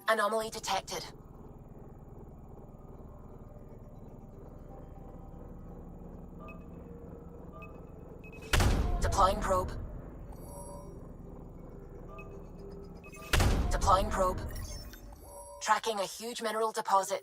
Anomaly detected. Deploying probe. Deploying probe. Tracking a huge mineral deposit.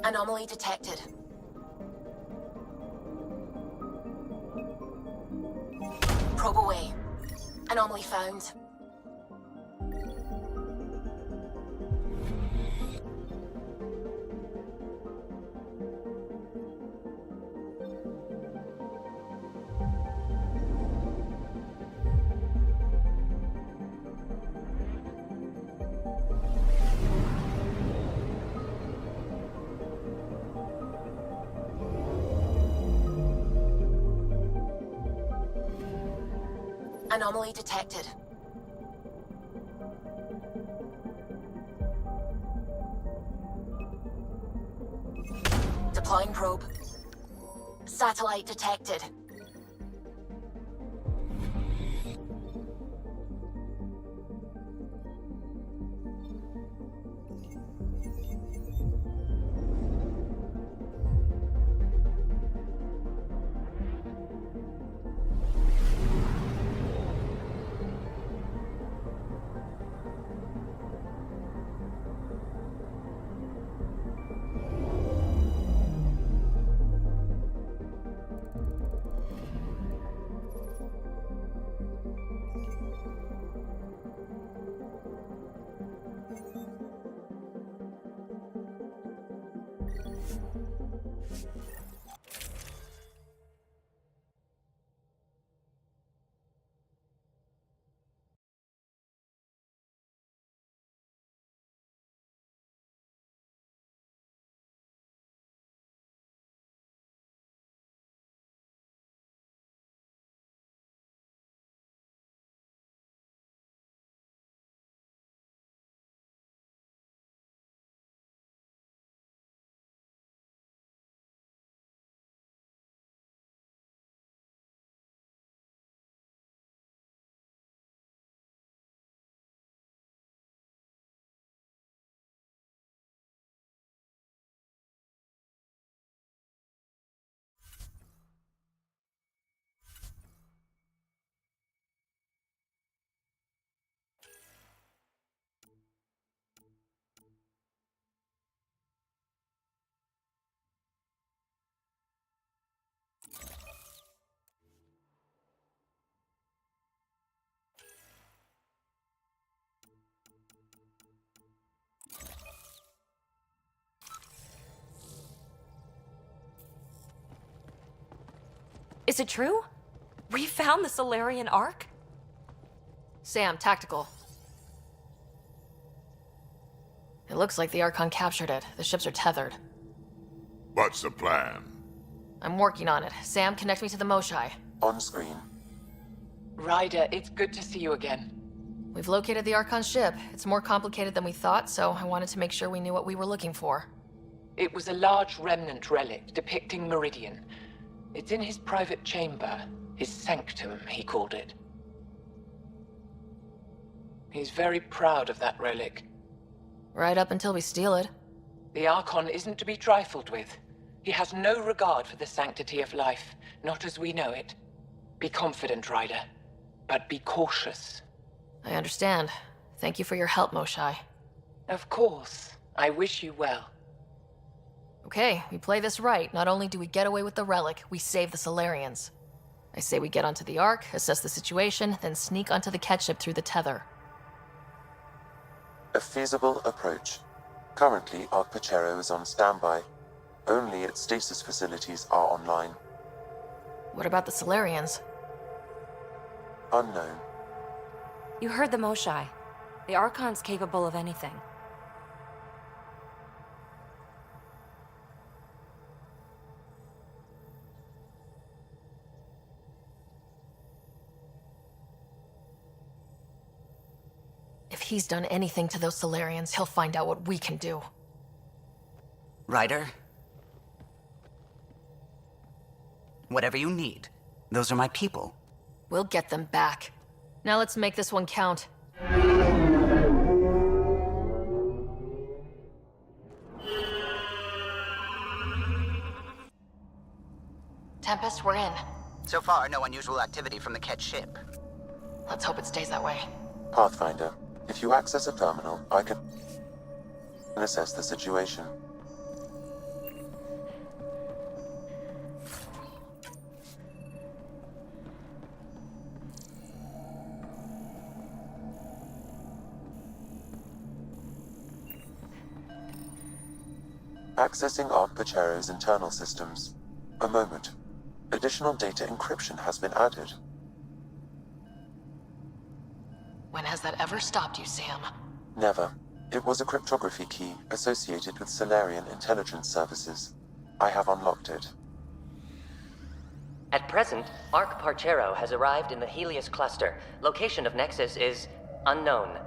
Anomaly detected. Probe away. Anomaly found. Anomaly detected. Deploying probe. Satellite detected. Is it true? We found the Solarian Ark? Sam, tactical. It looks like the Archon captured it. The ships are tethered. What's the plan? I'm working on it. Sam, connect me to the Moshai. On screen. Ryder, it's good to see you again. We've located the Archon ship. It's more complicated than we thought, so I wanted to make sure we knew what we were looking for. It was a large remnant relic depicting Meridian. It's in his private chamber. His sanctum, he called it. He's very proud of that relic. Right up until we steal it. The Archon isn't to be trifled with. He has no regard for the sanctity of life, not as we know it. Be confident, Ryder, but be cautious. I understand. Thank you for your help, Moshai. Of course. I wish you well. Okay, we play this right. Not only do we get away with the relic, we save the Solarians. I say we get onto the Ark, assess the situation, then sneak onto the catch ship through the tether. A feasible approach. Currently, Arcpachero is on standby. Only its stasis facilities are online. What about the Solarians? Unknown. You heard the Moshai. The Archon's capable of anything. If he's done anything to those Solarians, he'll find out what we can do. Ryder? Whatever you need. Those are my people. We'll get them back. Now let's make this one count. Tempest, we're in. So far, no unusual activity from the Ket ship. Let's hope it stays that way. Pathfinder, if you access a terminal, I can assess the situation. Accessing Arcpachero's internal systems. A moment. Additional data encryption has been added. When has that ever stopped you, Sam? Never. It was a cryptography key associated with Solarian intelligence services. I have unlocked it. At present, Arcpachero has arrived in the Helios cluster. Location of Nexus is unknown.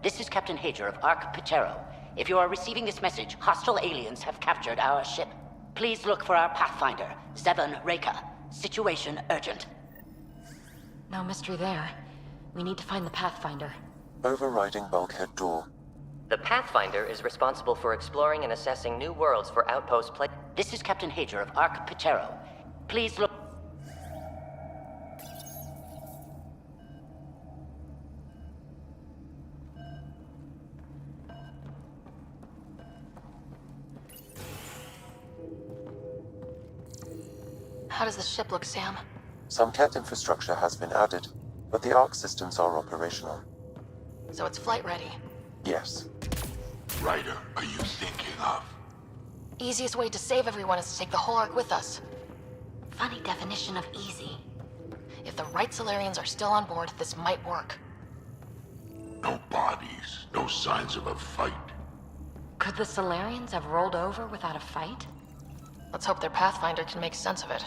This is Captain Hager of Arcpachero. If you are receiving this message, hostile aliens have captured our ship. Please look for our Pathfinder, Zevon Reka. Situation urgent. No mystery there. We need to find the Pathfinder. Overriding bulkhead door. The Pathfinder is responsible for exploring and assessing new worlds for outpost play. This is Captain Hager of Arcpachero. Please look. How does the ship look, Sam? Some Ket infrastructure has been added, but the Arc systems are operational. So it's flight ready. Yes. Ryder, are you thinking of? Easiest way to save everyone is to take the whole Ark with us. Funny definition of easy. If the right Solarians are still on board, this might work. No bodies, no signs of a fight. Could the Solarians have rolled over without a fight? Let's hope their Pathfinder can make sense of it.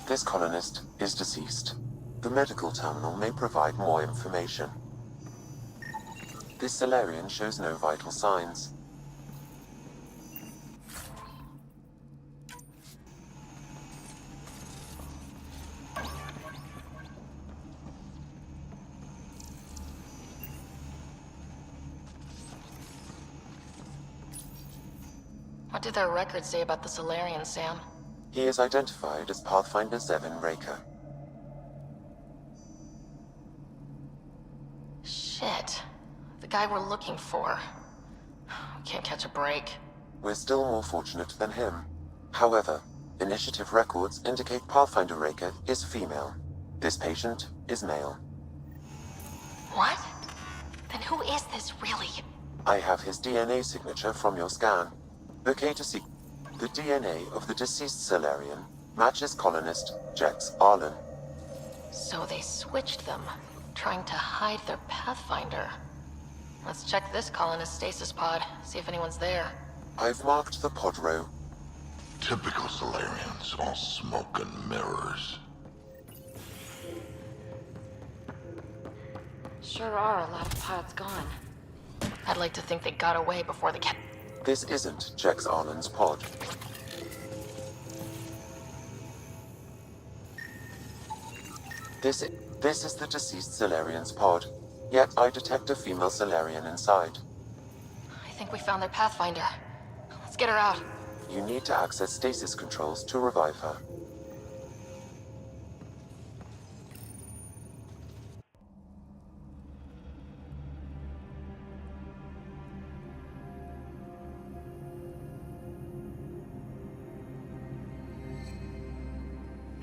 This colonist is deceased. The medical terminal may provide more information. This Solarian shows no vital signs. What did their records say about the Solarian, Sam? He is identified as Pathfinder Zevon Reka. Shit. The guy we're looking for. We can't catch a break. We're still more fortunate than him. However, initiative records indicate Pathfinder Reka is female. This patient is male. What? Then who is this, really? I have his DNA signature from your scan. Okay to see. The DNA of the deceased Solarian matches colonist Jex Arlen. So they switched them, trying to hide their Pathfinder. Let's check this colonist stasis pod, see if anyone's there. I've marked the pod row. Typical Solarians, all smoke and mirrors. Sure are a lot of pods gone. I'd like to think they got away before the This isn't Jex Arlen's pod. This is the deceased Solarian's pod. Yet I detect a female Solarian inside. I think we found their Pathfinder. Let's get her out. You need to access stasis controls to revive her.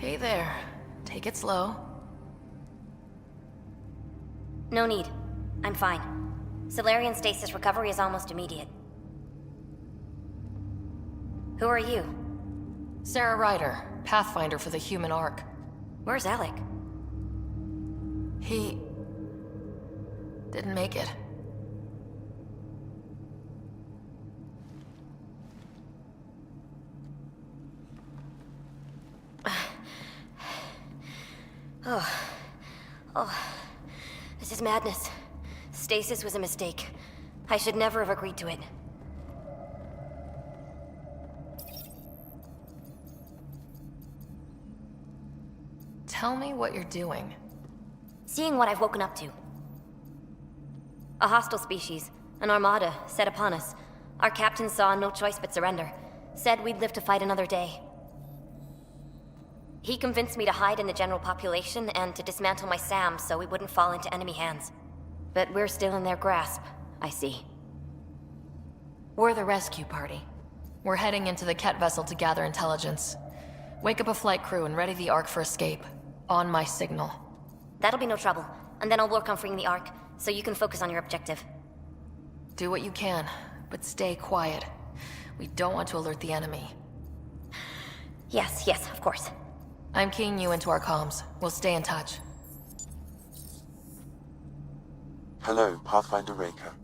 Okay there. Take it slow. No need. I'm fine. Solarian stasis recovery is almost immediate. Who are you? Sarah Ryder, Pathfinder for the Human Ark. Where's Alec? He... didn't make it. This is madness. Stasis was a mistake. I should never have agreed to it. Tell me what you're doing. Seeing what I've woken up to. A hostile species, an armada, set upon us. Our captain saw no choice but surrender. Said we'd live to fight another day. He convinced me to hide in the general population and to dismantle my SAM so we wouldn't fall into enemy hands. But we're still in their grasp, I see. We're the rescue party. We're heading into the Ket vessel to gather intelligence. Wake up a flight crew and ready the Ark for escape. On my signal. That'll be no trouble, and then I'll work on freeing the Ark, so you can focus on your objective. Do what you can, but stay quiet. We don't want to alert the enemy. Yes, of course. I'm keying you into our comms. We'll stay in touch. Hello, Pathfinder Raker.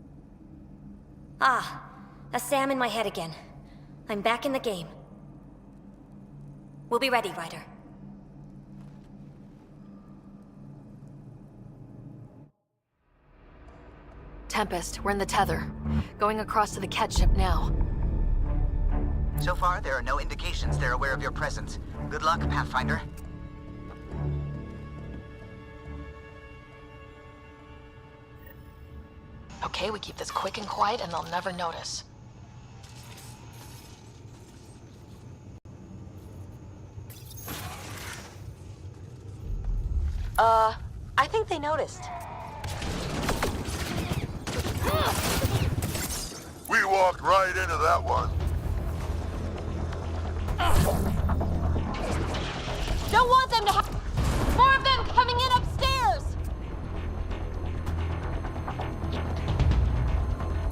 Ah, a SAM in my head again. I'm back in the game. We'll be ready, Ryder. Tempest, we're in the tether. Going across to the Ket ship now. So far, there are no indications they're aware of your presence. Good luck, Pathfinder. Okay, we keep this quick and quiet and they'll never notice. I think they noticed. We walked right into that one. Don't want them to have more of them coming in upstairs!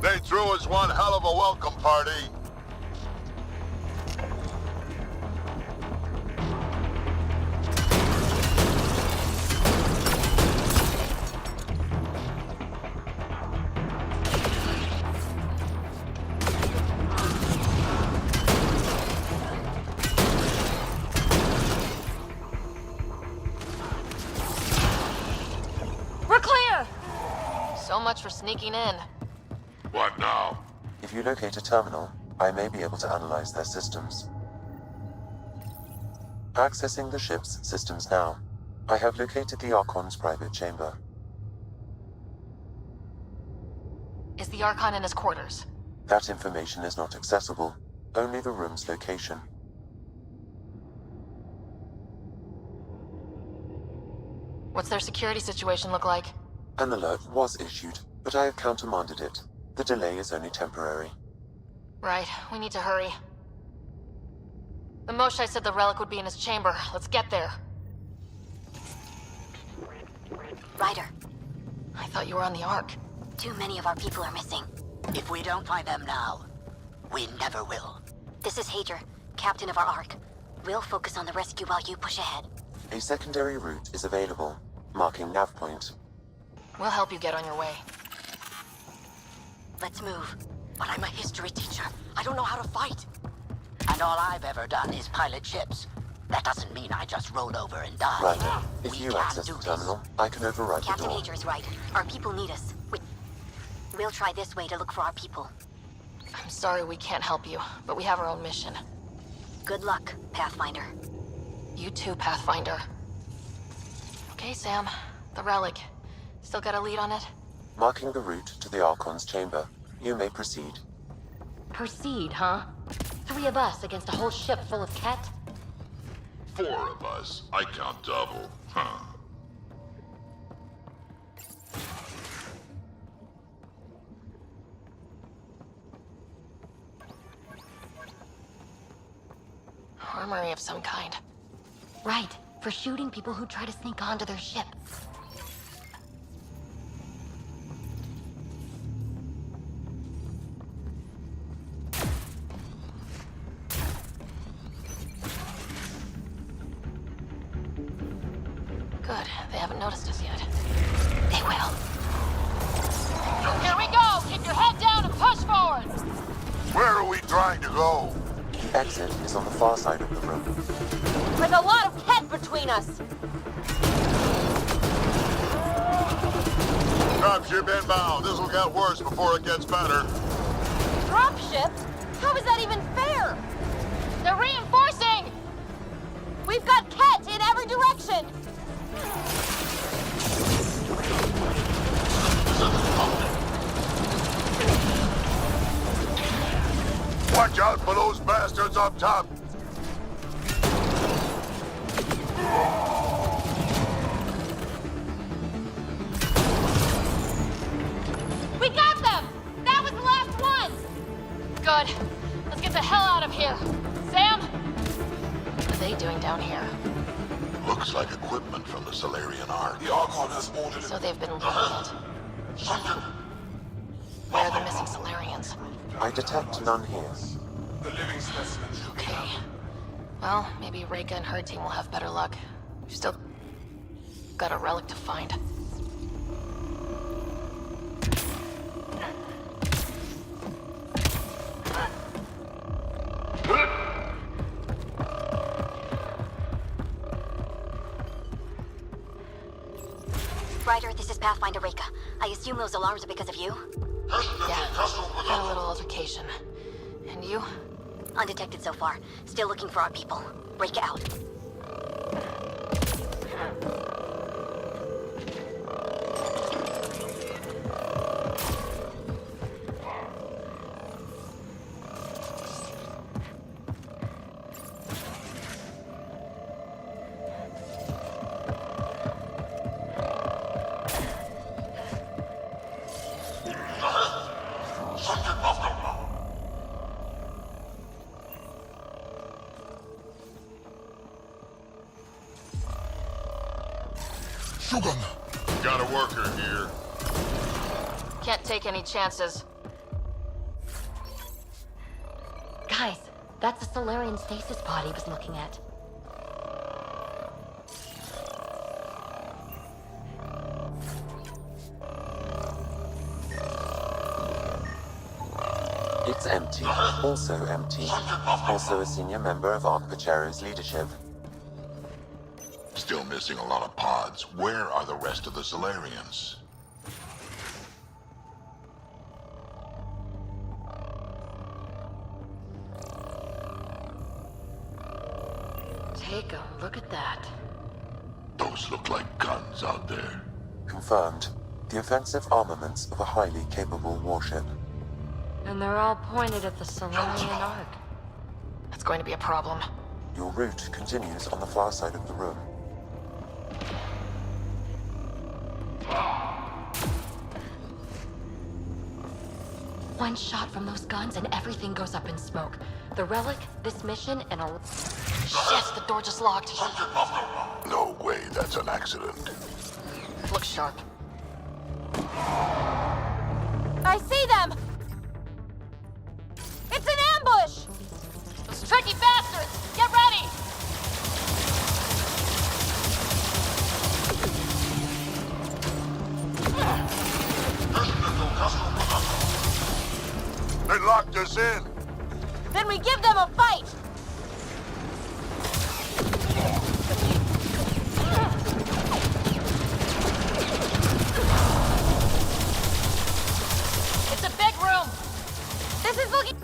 They threw us one hell of a welcome party. We're clear! So much for sneaking in. What now? If you locate a terminal, I may be able to analyze their systems. Accessing the ship's systems now. I have located the Archon's private chamber. Is the Archon in his quarters? That information is not accessible, only the room's location. What's their security situation look like? An alert was issued, but I have countermanded it. The delay is only temporary. Right, we need to hurry. The Moshai said the relic would be in his chamber. Let's get there. Ryder, I thought you were on the Ark. too many of our people are missing. If we don't find them now, we never will. This is Hager, captain of our Ark. We'll focus on the rescue while you push ahead. A secondary route is available, marking nav point. We'll help you get on your way. Let's move. But I'm a history teacher. I don't know how to fight. And all I've ever done is pilot ships. That doesn't mean I just roll over and die. Ryder, if We you can access do the this. terminal, I can override Captain the door. Hager is right. Our people need us. We'll try this way to look for our people. I'm sorry we can't help you, but we have our own mission. Good luck, Pathfinder. You too, Pathfinder. Okay, Sam. The relic. Still got a lead on it? Marking the route to the Archon's chamber. You may proceed. Proceed, huh? 3 of us against a whole ship full of Ket? 4 of us. I count double. Huh. Armory of some kind. Right. for shooting people who try to sneak onto their ship. Good, they haven't noticed us yet. They will. Here we go! Keep your head down and push forward! Where are we trying to go? The exit is on the far side of the room. With a lot of head between us! Dropship inbound. This'll get worse before it gets better. Dropship? How is that even fair? They're reinforcing! We've got Ket in every direction! Watch out for those bastards up top. We got them! That was the last one! Good. Let's get the hell out of here. Sam? What are they doing down here? Looks like equipment from the Solarian Ark. The Archon has ordered So they've been looting it. Where are the missing Solarians? I detect none here. Okay. Well, maybe Reika and her team will have better luck. We've still got a relic to find. Ryder, this is Pathfinder Reika. I assume those alarms are because of you? Yeah, had a little altercation. And you? Undetected so far. Still looking for our people. Reika out. Got a worker here. Can't take any chances. Guys, that's the Solarian stasis pod he was looking at. It's empty. Also empty. Also a senior member of Ark Pachero's leadership. Still missing a lot of pods. Where are the rest of the Solarians? Take a look at that. Those look like guns out there. Confirmed. The offensive armaments of a highly capable warship. And they're all pointed at the Solarian Ark. That's going to be a problem. Your route continues on the far side of the room. One shot from those guns and everything goes up in smoke. The relic, this mission, and a... Shit, the door just locked. No way, that's an accident. Look sharp. I see them! It's an ambush! Those tricky bastards! Get ready! They locked us in. Then we give them a fight! It's a big room! This is looking...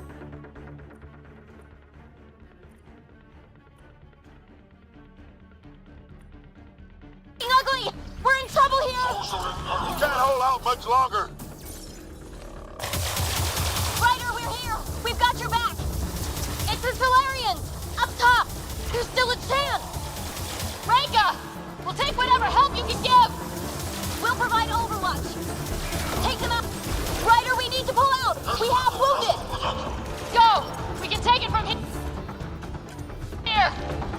ugly! We're in trouble here! Can't hold out much longer. Ryder, we're here! We've got your back! It's the Solarians! Up top! There's still a chance! Reika! We'll take whatever help you can give! We'll provide overwatch! Take them out! Ryder, we need to pull out! We have wounded! Go! We can take it from here!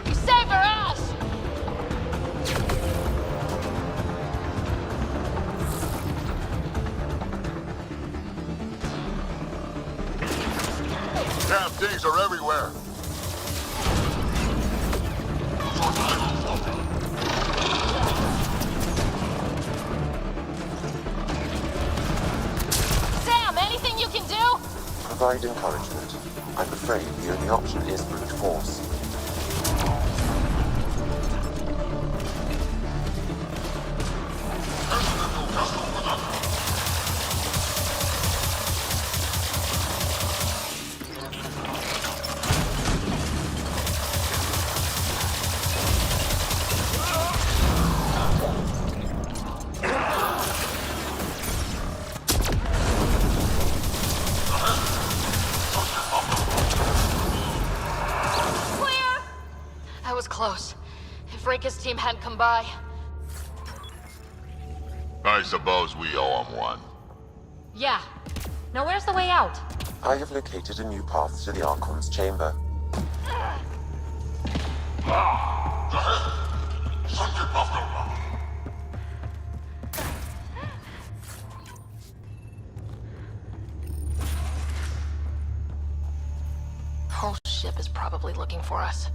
You saved our ass! SCPs are everywhere. Sam, anything you can do? Provide encouragement. I'm afraid the only option is brute force. That was close. If Reika's team hadn't come by... I suppose we owe him one. Yeah. Now where's the way out? I have located a new path to the Archon's chamber. The whole ship is probably looking for us.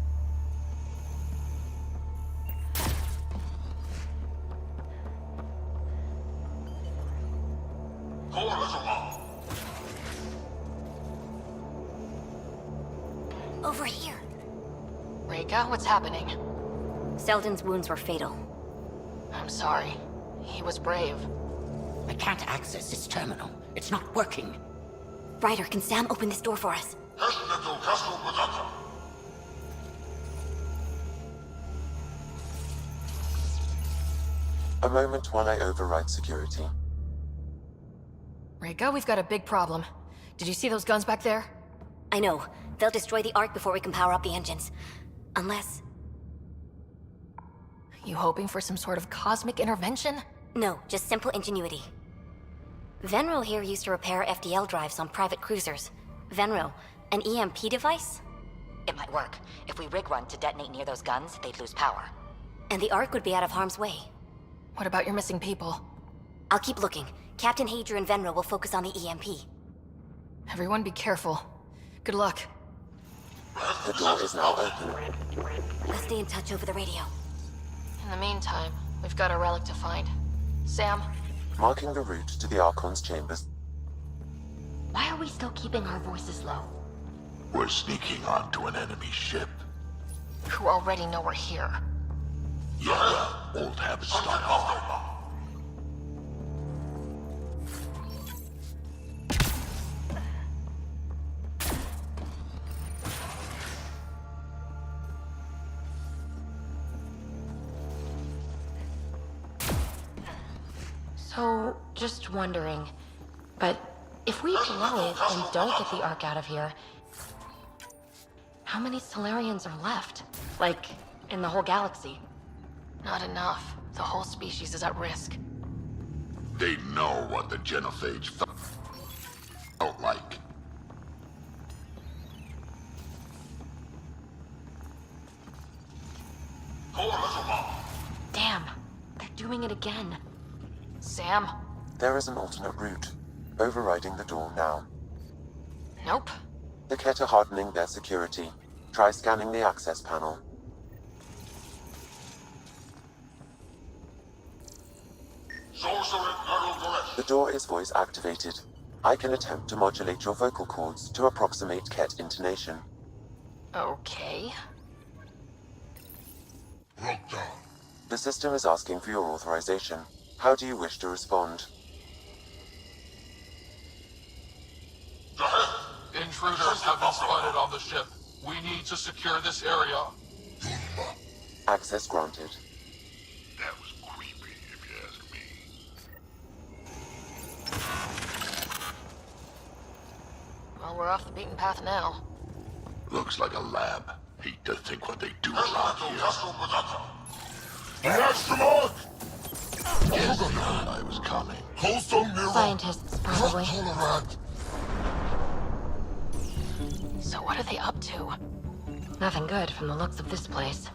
Over here. Reika, what's happening? Selden's wounds were fatal. I'm sorry. He was brave. I can't access this terminal. It's not working. Ryder, can Sam open this door for us? A moment while I override security. Reika, we've got a big problem. Did you see those guns back there? I know. They'll destroy the Ark before we can power up the engines. Unless... You hoping for some sort of cosmic intervention? No, just simple ingenuity. Venro here used to repair FDL drives on private cruisers. Venro, an EMP device? It might work. If we rig one to detonate near those guns, they'd lose power. And the Ark would be out of harm's way. What about your missing people? I'll keep looking. Captain Hadrian and Venro will focus on the EMP. Everyone be careful. Good luck. The door is now open. Let's stay in touch over the radio. In the meantime, we've got a relic to find. Sam? Marking the route to the Archon's chambers. Why are we still keeping our voices low? We're sneaking onto an enemy ship. Who already know we're here. Yeah, old habits die hard. So, just wondering, but if we blow it and don't get the Ark out of here, how many Solarians are left? Like, in the whole galaxy? Not enough. The whole species is at risk. They know what the genophage felt like. Damn, they're doing it again. Sam? There is an alternate route. Overriding the door now. Nope. The Ket are hardening their security. Try scanning the access panel. The door is voice activated. I can attempt to modulate your vocal cords to approximate Ket intonation. Okay. The system is asking for your authorization. How do you wish to respond? Intruders have been spotted on the ship. We need to secure this area. Access granted. That was creepy, if you ask me. Well, we're off the beaten path now. Looks like a lab. Hate to think what they do around here. Yes, I was coming. Scientists, probably. So what are they up to? Nothing good from the looks of this place.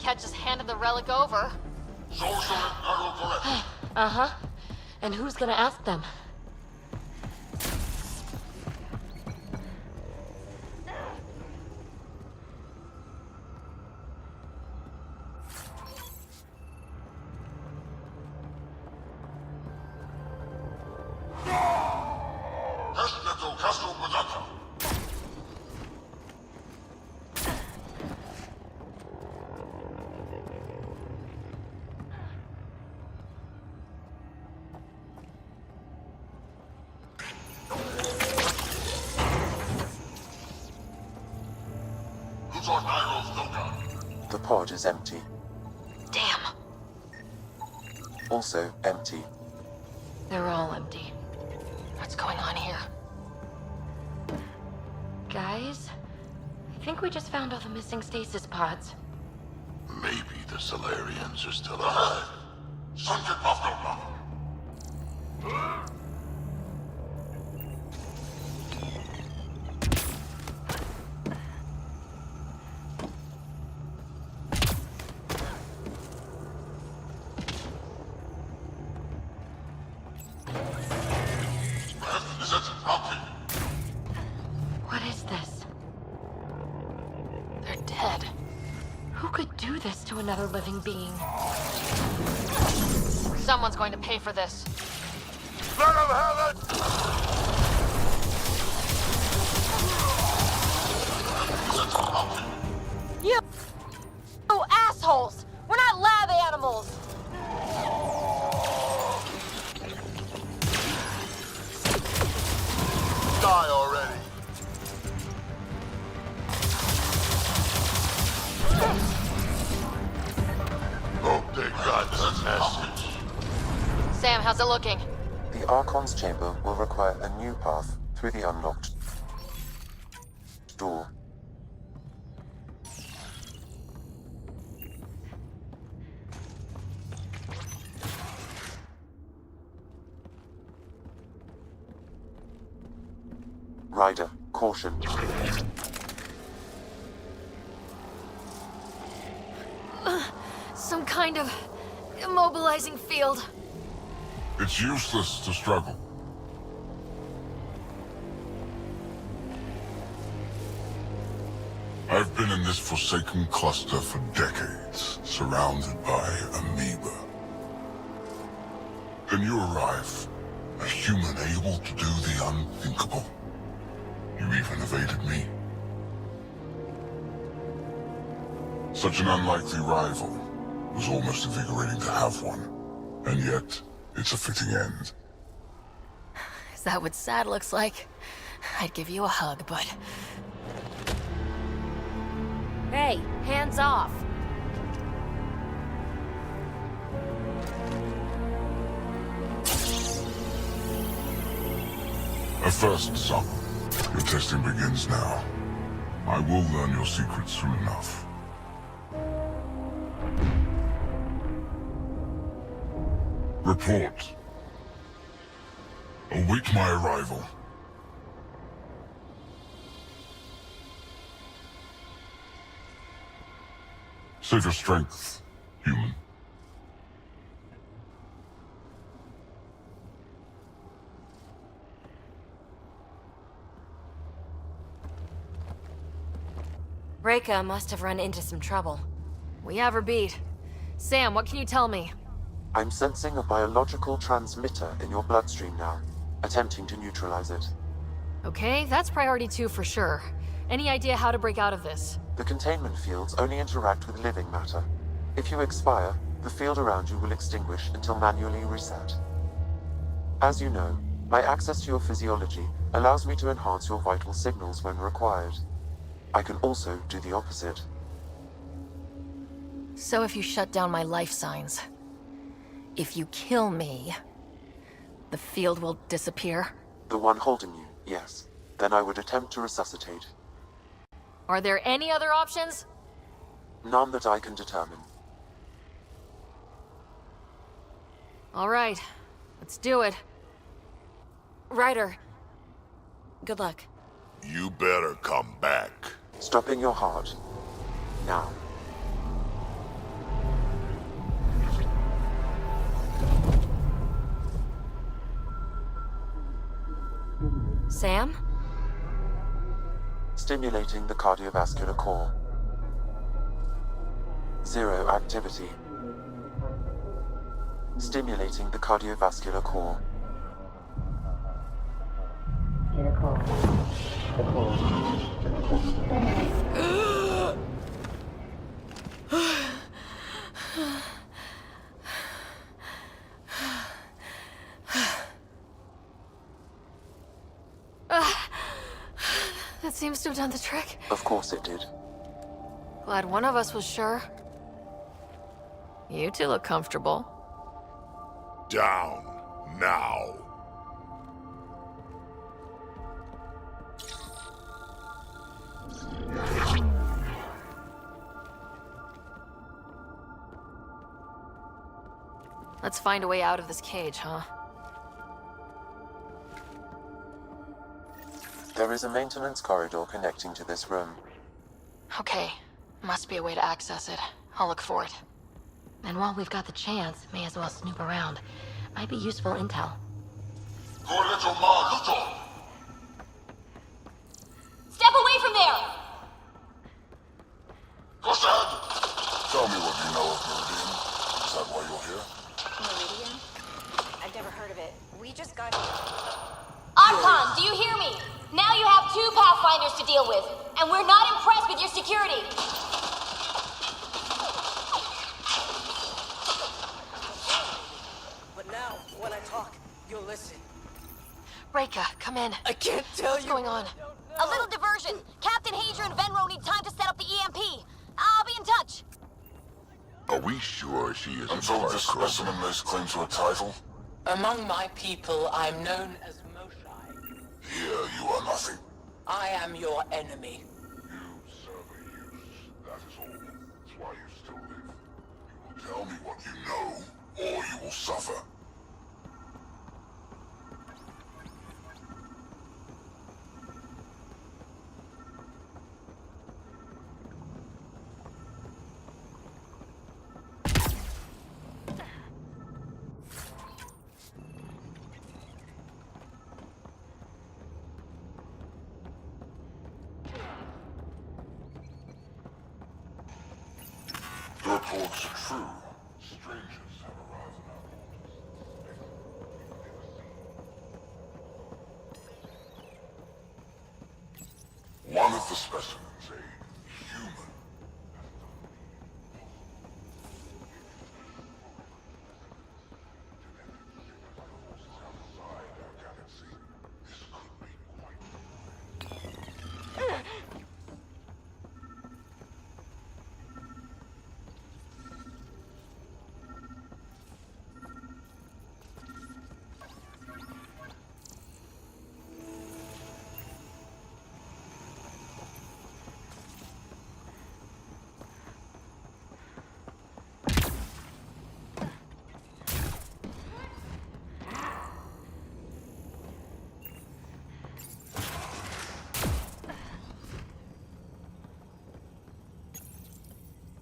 Ket just handed the relic over. Social and cargo correct. Uh-huh. And who's gonna ask them? Respeto Castro Badata. The pod is empty. Damn. Also empty. They're all empty. What's going on here? Guys, I think we just found all the missing stasis pods. Maybe the Solarians are still alive. Sunken Buffalo. What is this? They're dead. Who could do this to another living being? Someone's going to pay for this. Let him have it! You assholes! We're not lab animals! Die already. Oh, thank God, that's a message. Sam, how's it looking? The Archon's chamber will require a new path through the unlocked door. Ryder, caution. Some kind of immobilizing field. It's useless to struggle. I've been in this forsaken cluster for decades, surrounded by amoeba. Then you arrive, a human able to do the unthinkable. You even evaded me. Such an unlikely rival. It was almost invigorating to have one. And yet, it's a fitting end. Is that what sad looks like? I'd give you a hug, but... Hey, hands off. A first, son. Your testing begins now. I will learn your secrets soon enough. Report. Await my arrival. Save your strength, human. Reka must have run into some trouble. We have her beat. Sam, what can you tell me? I'm sensing a biological transmitter in your bloodstream now, attempting to neutralize it. Okay, that's priority 2 for sure. Any idea how to break out of this? The containment fields only interact with living matter. If you expire, the field around you will extinguish until manually reset. As you know, my access to your physiology allows me to enhance your vital signals when required. I can also do the opposite. So if you shut down my life signs, if you kill me, the field will disappear? The one holding you, yes. Then I would attempt to resuscitate. Are there any other options? None that I can determine. All right, let's do it. Ryder, good luck. You better come back. Stopping your heart. Now. Sam? Stimulating the cardiovascular core. 0 activity. Stimulating the cardiovascular core. That seems to have done the trick. Of course it did. Glad one of us was sure. You two look comfortable. Down, now. Let's find a way out of this cage, huh? There is a maintenance corridor connecting to this room. Okay. Must be a way to access it. I'll look for it. And while we've got the chance, may as well snoop around. Might be useful intel. Step away from there! What's that? Tell me what you know of Meridian. Is that why you're here? Meridian? I've never heard of it. We just got... Archon, do you hear me? Now you have 2 Pathfinders to deal with, and we're not impressed with your security. But now, when I talk, you'll listen. Reika, come in. I can't tell What's going on? A little diversion. Captain Hager and Venro need time to set up the EMP. I'll be in touch. Are we sure she is Until this specimen lays claim to a title, Among my people, I'm known as Moshai. here you are nothing. I am your enemy. You serve a use. That is all. That's why you still live. You will tell me what you know, or you will suffer. The reports are true. Strangers have arrived in our borders. One of the specimens, a human, outside our galaxy. This could be quite...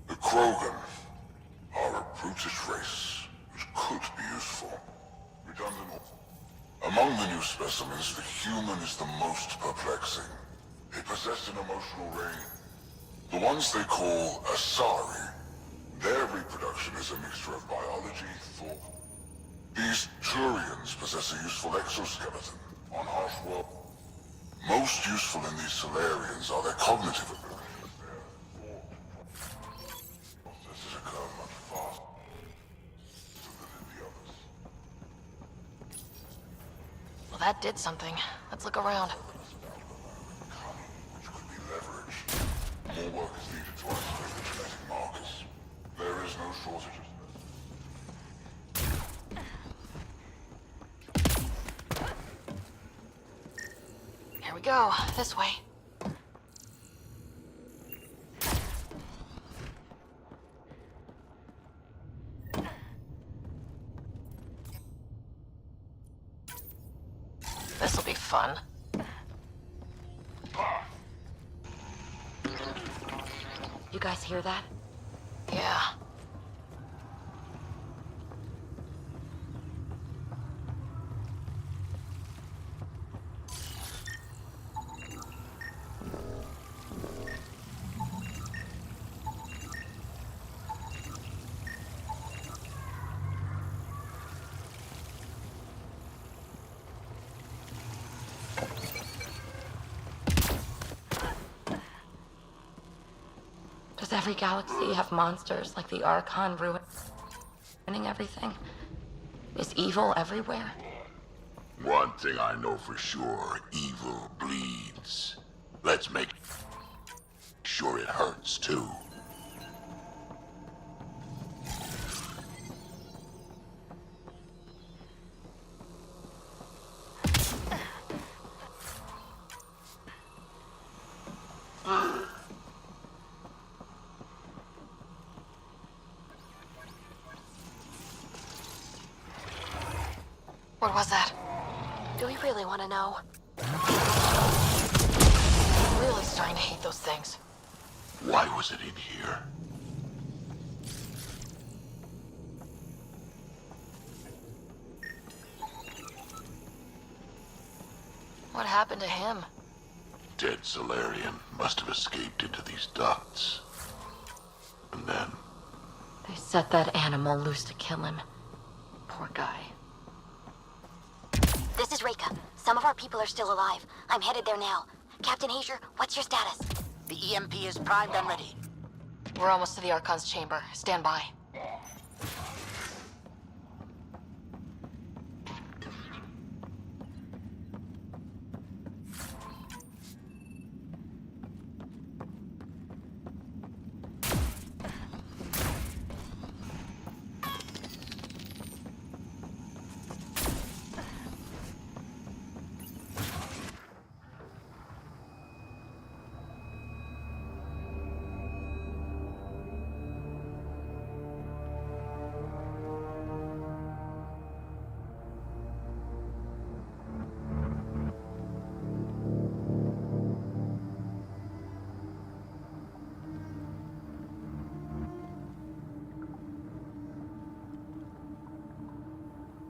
The Krogan are a brutish race which could be useful. Redundant. Among the new specimens, the human is the most perplexing. They possess an emotional ring. The ones they call Asari, their reproduction is a mixture of biology, thought. These Turians possess a useful exoskeleton on harsh world. Most useful in these Solarians are their cognitive abilities. Processes occur much faster than in the others. Well, that did something. Let's look around. Which could be leveraged. More work is needed to isolate the genetic markers. There is no shortage of Here we go. This way. This'll be fun. You guys hear that? Yeah. Does every galaxy have monsters like the Archon ruining everything? Is evil everywhere? One thing I know for sure, evil bleeds. Let's make sure it hurts too. What was that? Do we really want to know? I'm really starting to hate those things. Why was it in here? What happened to him? Dead Solarian must have escaped into these ducts. And then... They set that animal loose to kill him. Poor guy. This is Reika. Some of our people are still alive. I'm headed there now. Captain Hager, what's your status? The EMP is primed and ready. We're almost to the Archon's chamber. Stand by.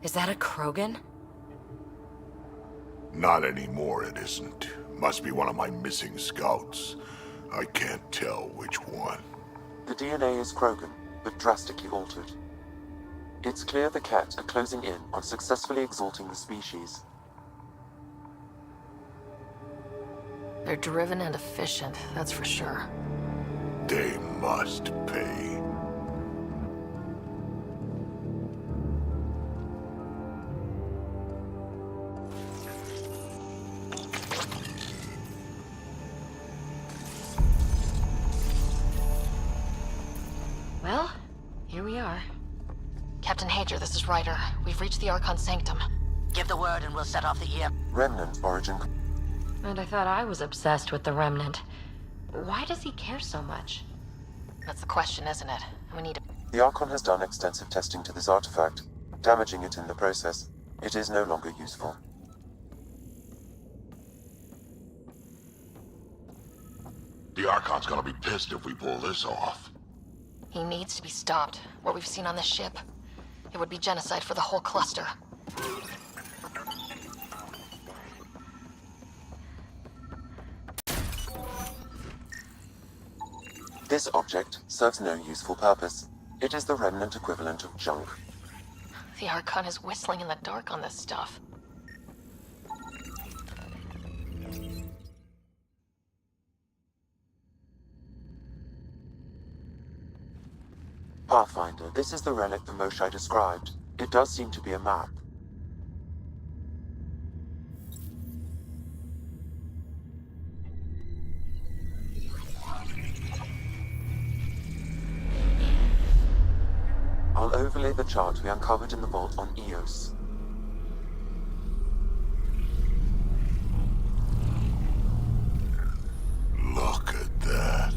Is that a Krogan? Not anymore, it isn't. Must be one of my missing scouts. I can't tell which one. The DNA is Krogan, but drastically altered. It's clear the Ket are closing in on successfully exalting the species. They're driven and efficient, that's for sure. They must pay. Well, here we are. Captain Hager, this is Ryder. We've reached the Archon Sanctum. Give the word and we'll set off the EMP. Remnant origin. And I thought I was obsessed with the Remnant. Why does he care so much? That's the question, isn't it? We need to... The Archon has done extensive testing to this artifact, damaging it in the process. It is no longer useful. The Archon's gonna be pissed if we pull this off. He needs to be stopped. What we've seen on this ship. It would be genocide for the whole cluster. This object serves no useful purpose. It is the Remnant equivalent of junk. The Archon is whistling in the dark on this stuff. Pathfinder, this is the relic the Moshai described. It does seem to be a map. I'll overlay the chart we uncovered in the vault on Eos. Look at that.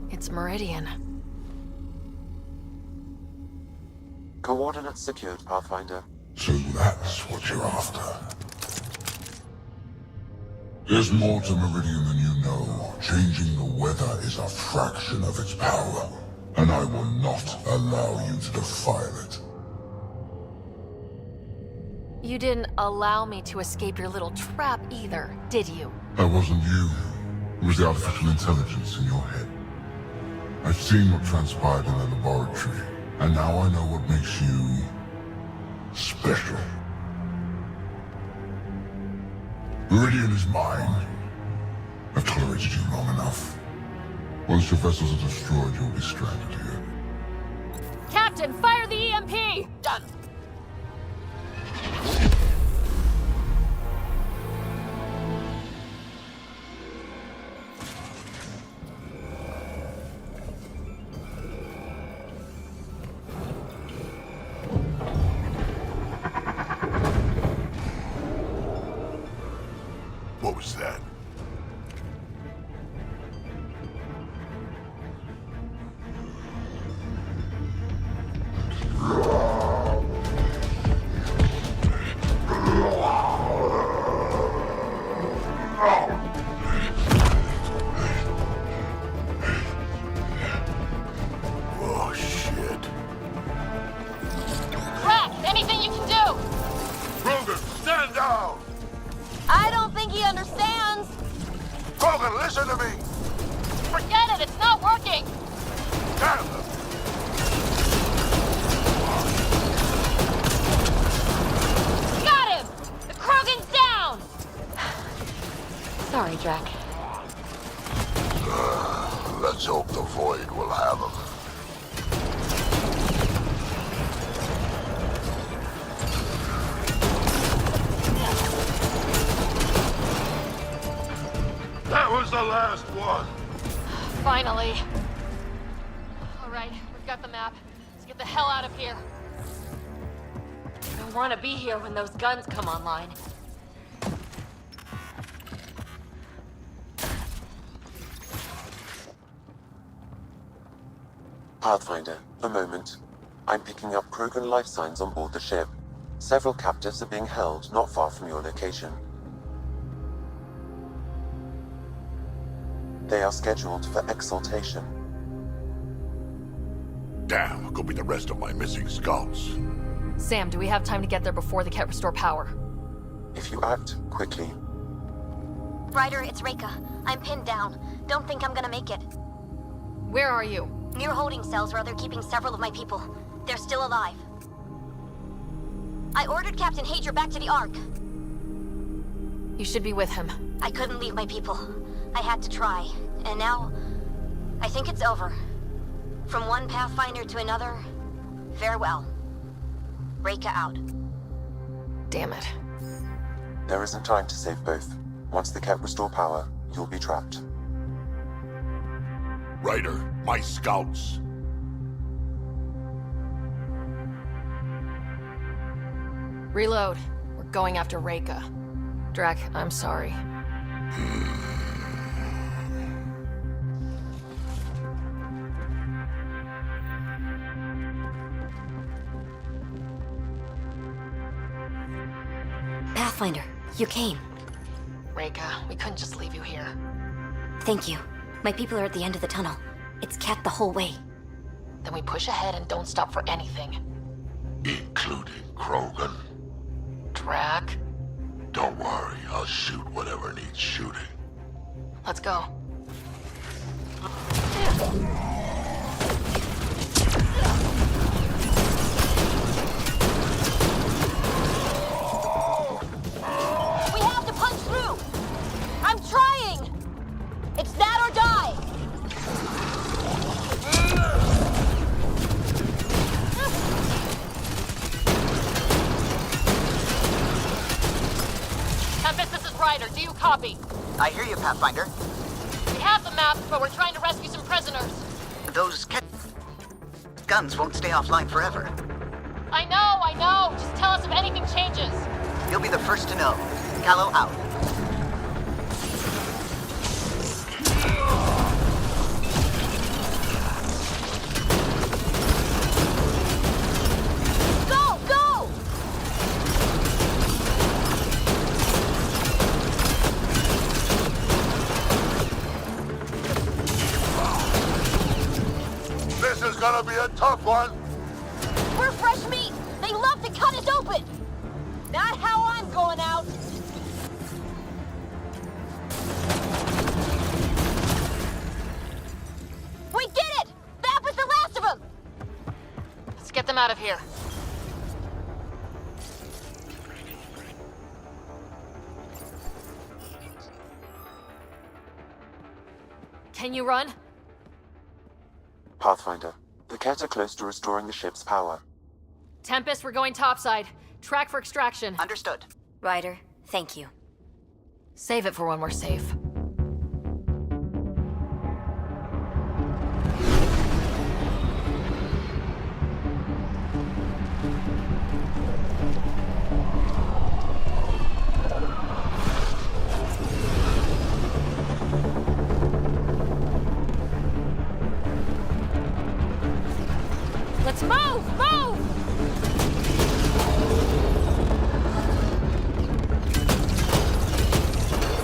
It's Meridian. Coordinates secured, Pathfinder. So that's what you're after. There's more to Meridian than you know. Changing the weather is a fraction of its power, and I will not allow you to defile it. You didn't allow me to escape your little trap either, did you? That wasn't you. It was the artificial intelligence in your head. I've seen what transpired in the laboratory, and now I know what makes you special. Viridian is mine. I've tolerated you long enough. Once your vessels are destroyed, you'll be stranded here. Captain, fire the EMP! Done. What was that? Oh, shit. Drac, anything you can do? Krogan, stand down! I don't think he understands. Krogan, listen to me! Forget it, it's not working. Damn them! Got him! The Krogan's down! Sorry, Drac. Let's hope the Void will have them. That was the last one! Finally. All right, we've got the map. Let's get the hell out of here. I don't want to be here when those guns come online. Pathfinder, a moment. I'm picking up Krogan life signs on board the ship. Several captives are being held not far from your location. They are scheduled for exaltation. Damn, could be the rest of my missing scouts. Sam, do we have time to get there before the Ket restore power? If you act quickly, Ryder, it's Reika. I'm pinned down. Don't think I'm gonna make it. Where are you? Near holding cells where they're keeping several of my people. They're still alive. I ordered Captain Hager back to the Ark. You should be with him. I couldn't leave my people. I had to try. And now, I think it's over. From one Pathfinder to another, farewell. Reika out. Damn it. there isn't time to save both. Once the Ket restore power, you'll be trapped. Ryder, my scouts. Reload. We're going after Reika. Drac, I'm sorry. Pathfinder, you came. Reika, we couldn't just leave you here. Thank you. My people are at the end of the tunnel. It's Ket the whole way. Then we push ahead and don't stop for anything. Including Krogan. Drac? Don't worry, I'll shoot whatever needs shooting. Let's go. We have to punch through! I'm trying! It's that or die! Tempest, this is Ryder. Do you copy? I hear you, Pathfinder. We have the map, but we're trying to rescue some prisoners. Those guns won't stay offline forever. I know. Just tell us if anything changes. You'll be the first to know. Callow out. Go! Go! This is gonna be a tough one. We're fresh meat! They love to cut us open! Not how I'm going out! We did it! them out of here. Can you run? Pathfinder, the Ket are close to restoring the ship's power. Tempest, we're going topside. Track for extraction. Understood. Ryder, thank you. Save it for when we're safe. Let's move! Move!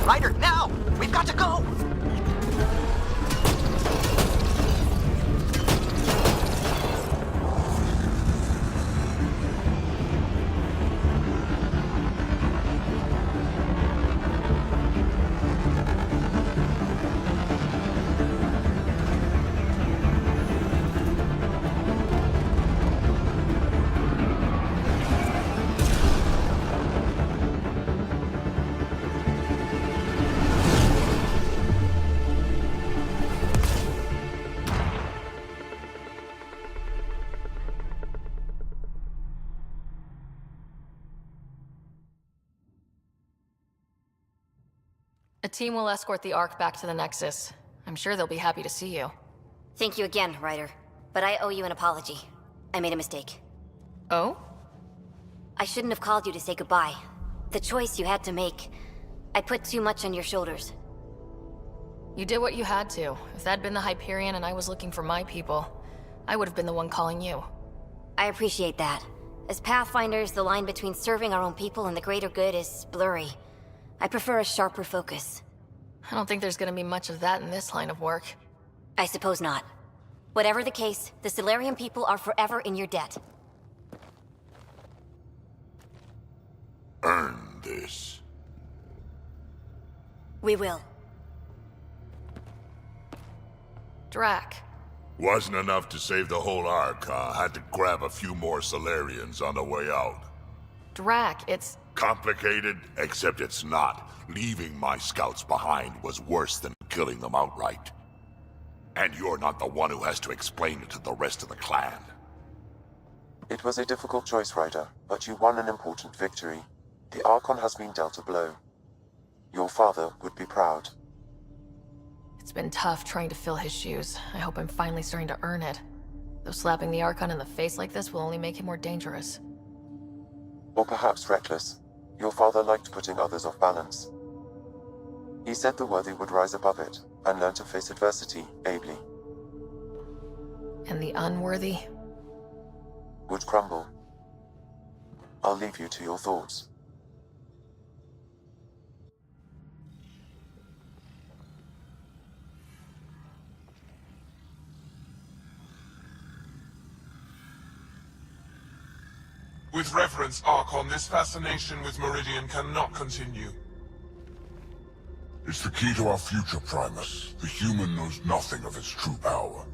Ryder, now! We've got to go! A team will escort the Ark back to the Nexus. I'm sure they'll be happy to see you. Thank you again, Ryder. But I owe you an apology. I made a mistake. Oh? I shouldn't have called you to say goodbye. The choice you had to make. I put too much on your shoulders. You did what you had to. If that'd been the Hyperion and I was looking for my people, I would have been the one calling you. I appreciate that. As Pathfinders, the line between serving our own people and the greater good is blurry. I prefer a sharper focus. I don't think there's gonna be much of that in this line of work. I suppose not. Whatever the case, the Solarian people are forever in your debt. Earn this. We will. Drac. Wasn't enough to save the whole Ark, huh? Had to grab a few more Solarians on the way out. Drac, it's... Complicated, except it's not. Leaving my scouts behind was worse than killing them outright. And you're not the one who has to explain it to the rest of the clan. It was a difficult choice, Ryder, but you won an important victory. The Archon has been dealt a blow. Your father would be proud. It's been tough trying to fill his shoes. I hope I'm finally starting to earn it. Though slapping the Archon in the face like this will only make him more dangerous. Or perhaps reckless. Your father liked putting others off balance. He said the worthy would rise above it, and learn to face adversity ably. And the unworthy? Would crumble. I'll leave you to your thoughts. With reverence, Archon, this fascination with Meridian cannot continue. It's the key to our future, Primus. The human knows nothing of its true power.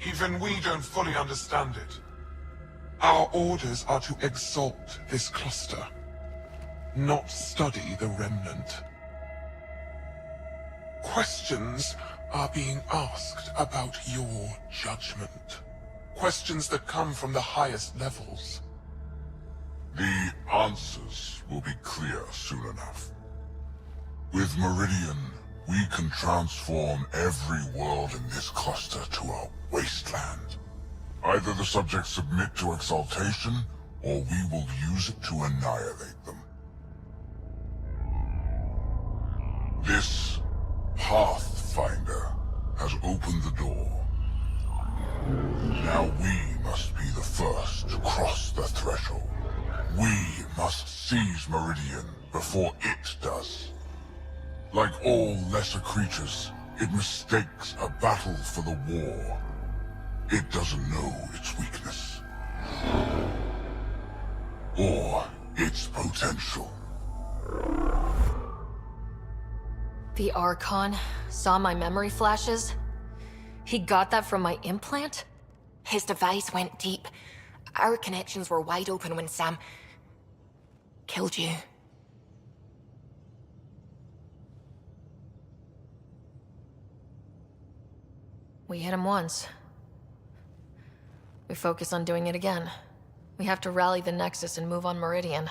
Even we don't fully understand it. Our orders are to exalt this cluster, not study the remnant. Questions are being asked about your judgment. Questions that come from the highest levels. The answers will be clear soon enough. With Meridian, we can transform every world in this cluster to a wasteland. Either the subjects submit to exaltation, or we will use it to annihilate them. This Pathfinder has opened the door. Now we must be the first to cross the threshold. We must seize Meridian before it does. Like all lesser creatures, it mistakes a battle for the war. It doesn't know its weakness. Or its potential. The Archon saw my memory flashes? He got that from my implant? His device went deep. Our connections were wide open when Sam killed you. We hit him once. We focus on doing it again. We have to rally the Nexus and move on Meridian.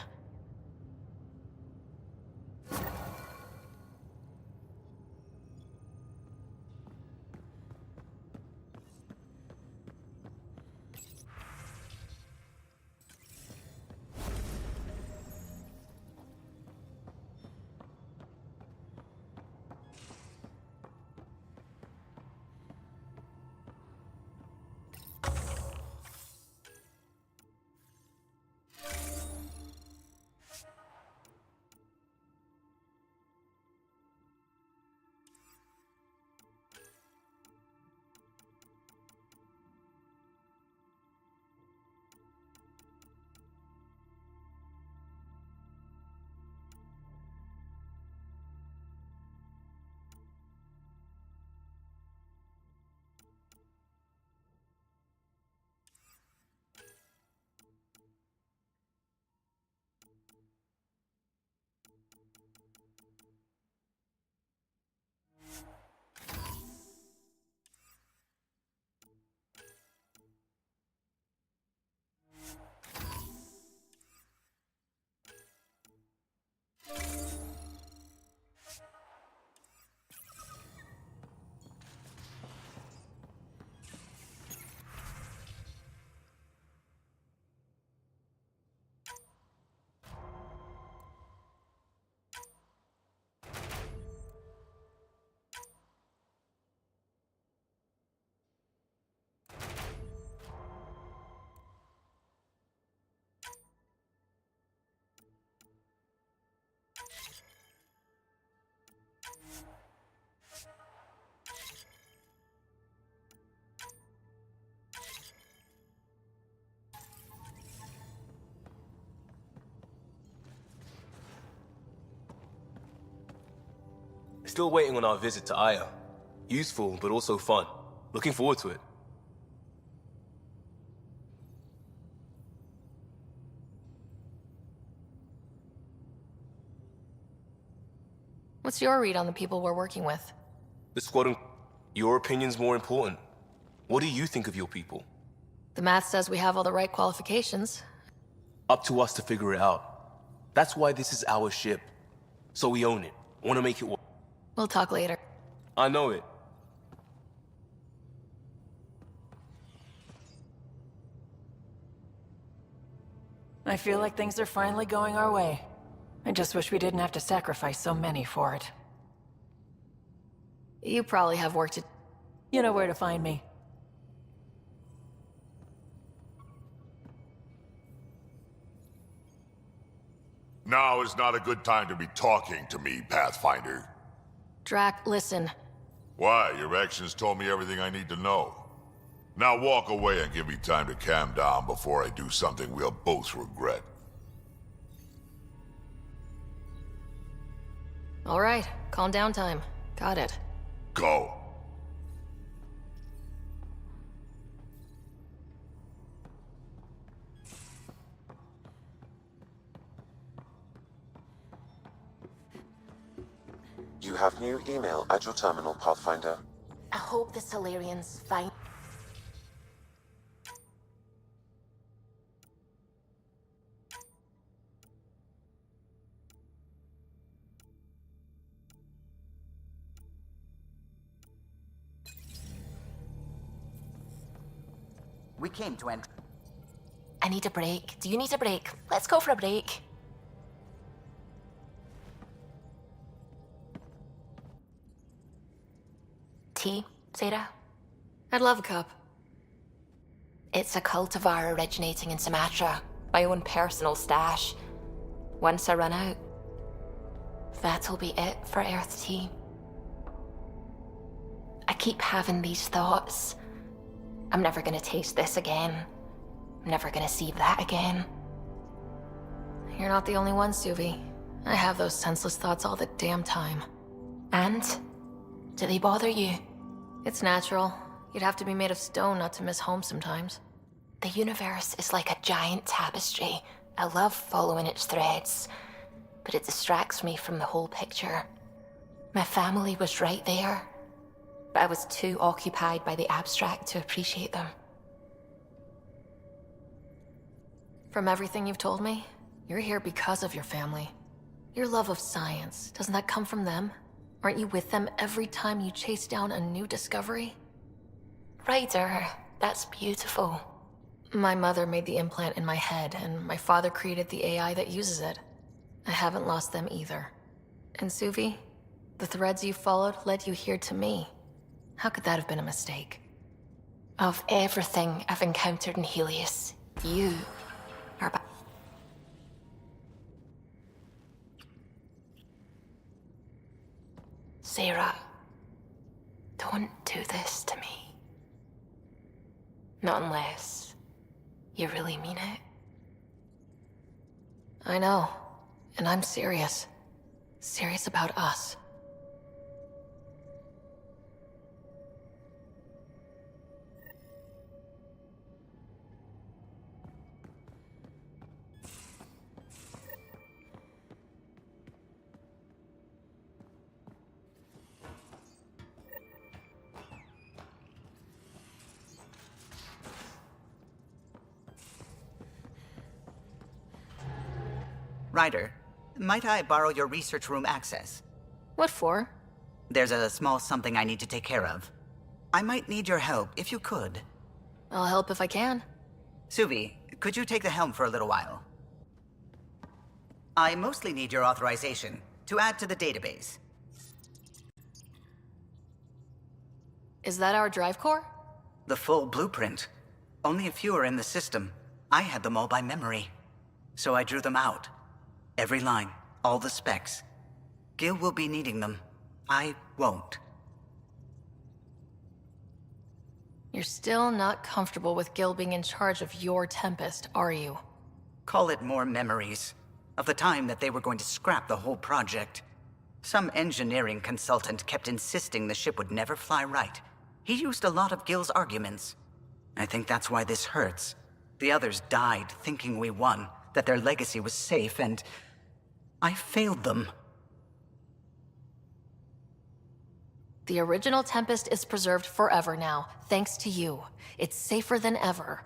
Still waiting on our visit to Aya. Useful, but also fun. Looking forward to it. What's your read on the people we're working with? The squad, your opinion's more important. What do you think of your people? The math says we have all the right qualifications. Up to us to figure it out. That's why this is our ship. So we own it. Want to make it work. We'll talk later. I know it. I feel like things are finally going our way. I just wish we didn't have to sacrifice so many for it. You probably have work to... You know where to find me. Now is not a good time to be talking to me, Pathfinder. Drac, listen. Why? Your actions told me everything I need to know. Now walk away and give me time to calm down before I do something we'll both regret. All right, calm down time. Got it. Go. You have new email at your terminal, Pathfinder. I hope the Solarians find... We came to I need a break. Do you need a break? Let's go for a break. Tea, Sarah? I'd love a cup. It's a cultivar originating in Sumatra. My own personal stash. Once I run out, that'll be it for Earth Tea. I keep having these thoughts. I'm never gonna taste this again. I'm never gonna see that again. You're not the only one, Suvi. I have those senseless thoughts all the damn time. And? Do they bother you? It's natural. You'd have to be made of stone not to miss home sometimes. The universe is like a giant tapestry. I love following its threads, but it distracts me from the whole picture. My family was right there, but I was too occupied by the abstract to appreciate them. From everything you've told me, you're here because of your family. Your love of science, doesn't that come from them? Aren't you with them every time you chase down a new discovery? Ryder, that's beautiful. My mother made the implant in my head, and my father created the AI that uses it. I haven't lost them either. And Suvi, the threads you followed led you here to me. How could that have been a mistake? Of everything I've encountered in Helios, you are by... Sarah, don't do this to me. Not unless you really mean it. I know, and I'm serious. Serious about us. Ryder, might I borrow your research room access? What for? There's a small something I need to take care of. I might need your help if you could. I'll help if I can. Suvi, could you take the helm for a little while? I mostly need your authorization to add to the database. Is that our drive core? The full blueprint. Only a few are in the system. I had them all by memory. So I drew them out. Every line, all the specs. Gil will be needing them. I won't. You're still not comfortable with Gil being in charge of your Tempest, are you? Call it more memories. Of the time that they were going to scrap the whole project. Some engineering consultant kept insisting the ship would never fly right. He used a lot of Gil's arguments. I think that's why this hurts. The others died thinking we won, that their legacy was safe, and I failed them. The original Tempest is preserved forever now, thanks to you. It's safer than ever.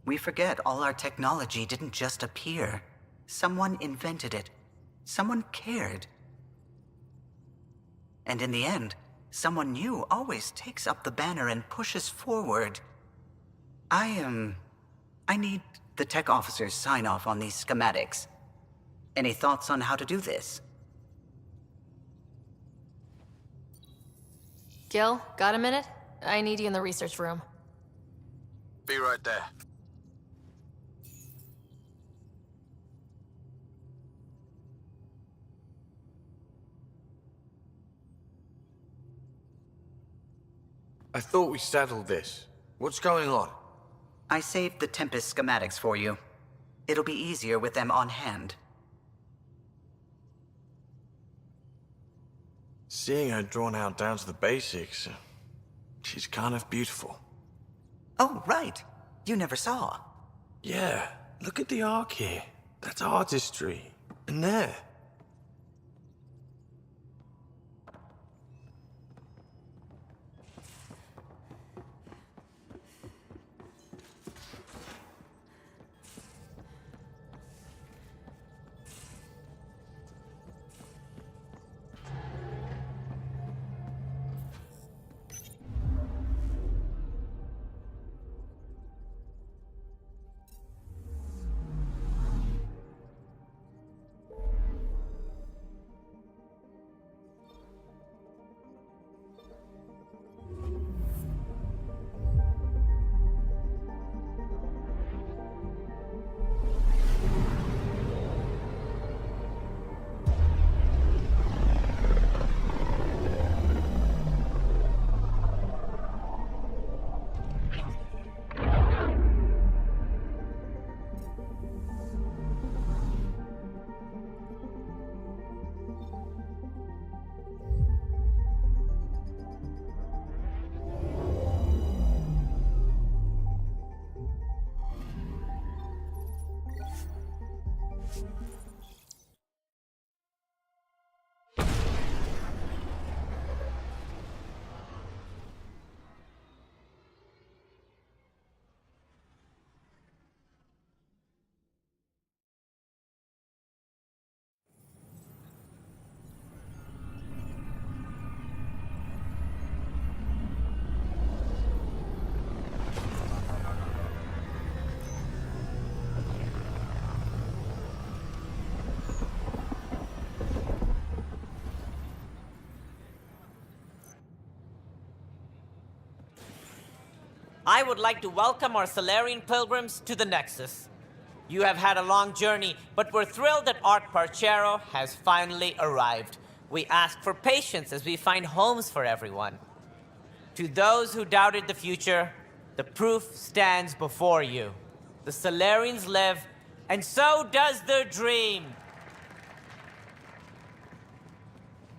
We forget all our technology didn't just appear. Someone invented it. Someone cared. And in the end, someone new always takes up the banner and pushes forward. I need the tech officer's sign-off on these schematics. Any thoughts on how to do this? Gil, got a minute? I need you in the research room. Be right there. I thought we settled this. What's going on? I saved the Tempest schematics for you. It'll be easier with them on hand. Seeing her drawn out down to the basics, she's kind of beautiful. Oh, right. You never saw. Yeah, look at the arc here. That's artistry. And there. I would like to welcome our Solarian pilgrims to the Nexus. You have had a long journey, but we're thrilled that Ark Parchero has finally arrived. We ask for patience as we find homes for everyone. To those who doubted the future, the proof stands before you. The Solarians live, and so does their dream.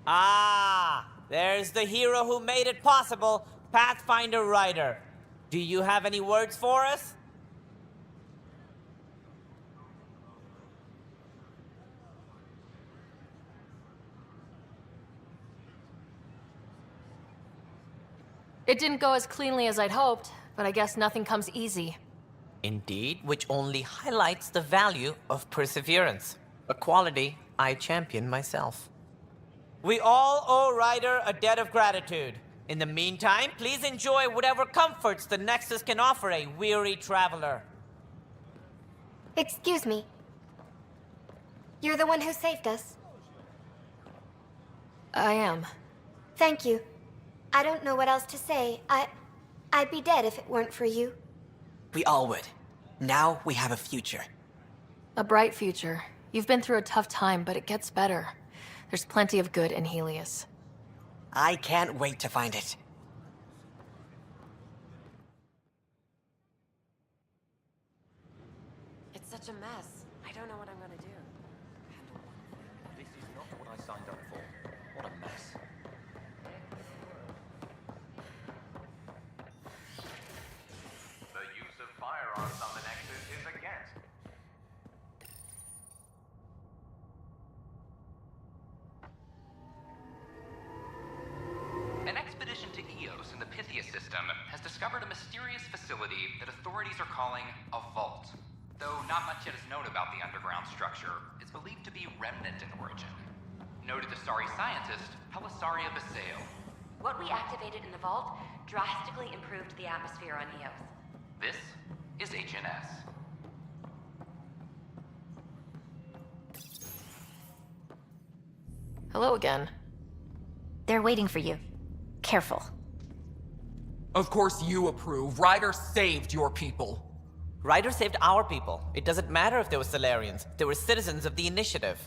Ah, there's the hero who made it possible, Pathfinder Ryder. Do you have any words for us? It didn't go as cleanly as I'd hoped, but I guess nothing comes easy. Indeed, which only highlights the value of perseverance, a quality I champion myself. We all owe Ryder a debt of gratitude. In the meantime, please enjoy whatever comforts the Nexus can offer a weary traveler. Excuse me. You're the one who saved us. I am. Thank you. I don't know what else to say. I'd be dead if it weren't for you. We all would. Now we have a future. A bright future. You've been through a tough time, but it gets better. There's plenty of good in Helios. I can't wait to find it. It's such a mess. I don't know what I'm gonna do. This is not what I signed up for. What a mess. The use of firearms on the Nexus is against. An expedition to Eos in the Pythia system has discovered a mysterious facility that authorities are calling a vault. Though not much yet is known about the underground structure, it's believed to be remnant in origin. Noted Asari scientist Pelisaria Basale. What we activated in the vault drastically improved the atmosphere on Eos. This is HNS. Hello again. They're waiting for you. Careful. Of course you approve. Ryder saved your people. Ryder saved our people. It doesn't matter if they were Solarians. They were citizens of the Initiative.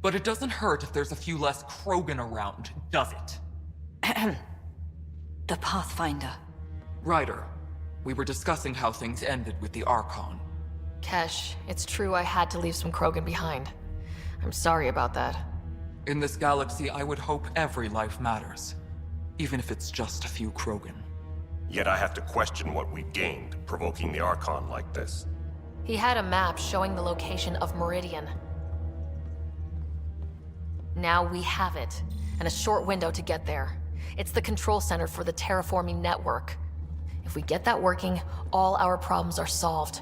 But it doesn't hurt if there's a few less Krogan around, does it? The Pathfinder. Ryder, we were discussing how things ended with the Archon. Kesh, it's true I had to leave some Krogan behind. I'm sorry about that. In this galaxy, I would hope every life matters. Even if it's just a few Krogan. Yet I have to question what we gained, provoking the Archon like this. He had a map showing the location of Meridian. Now we have it, and a short window to get there. It's the control center for the terraforming network. If we get that working, all our problems are solved.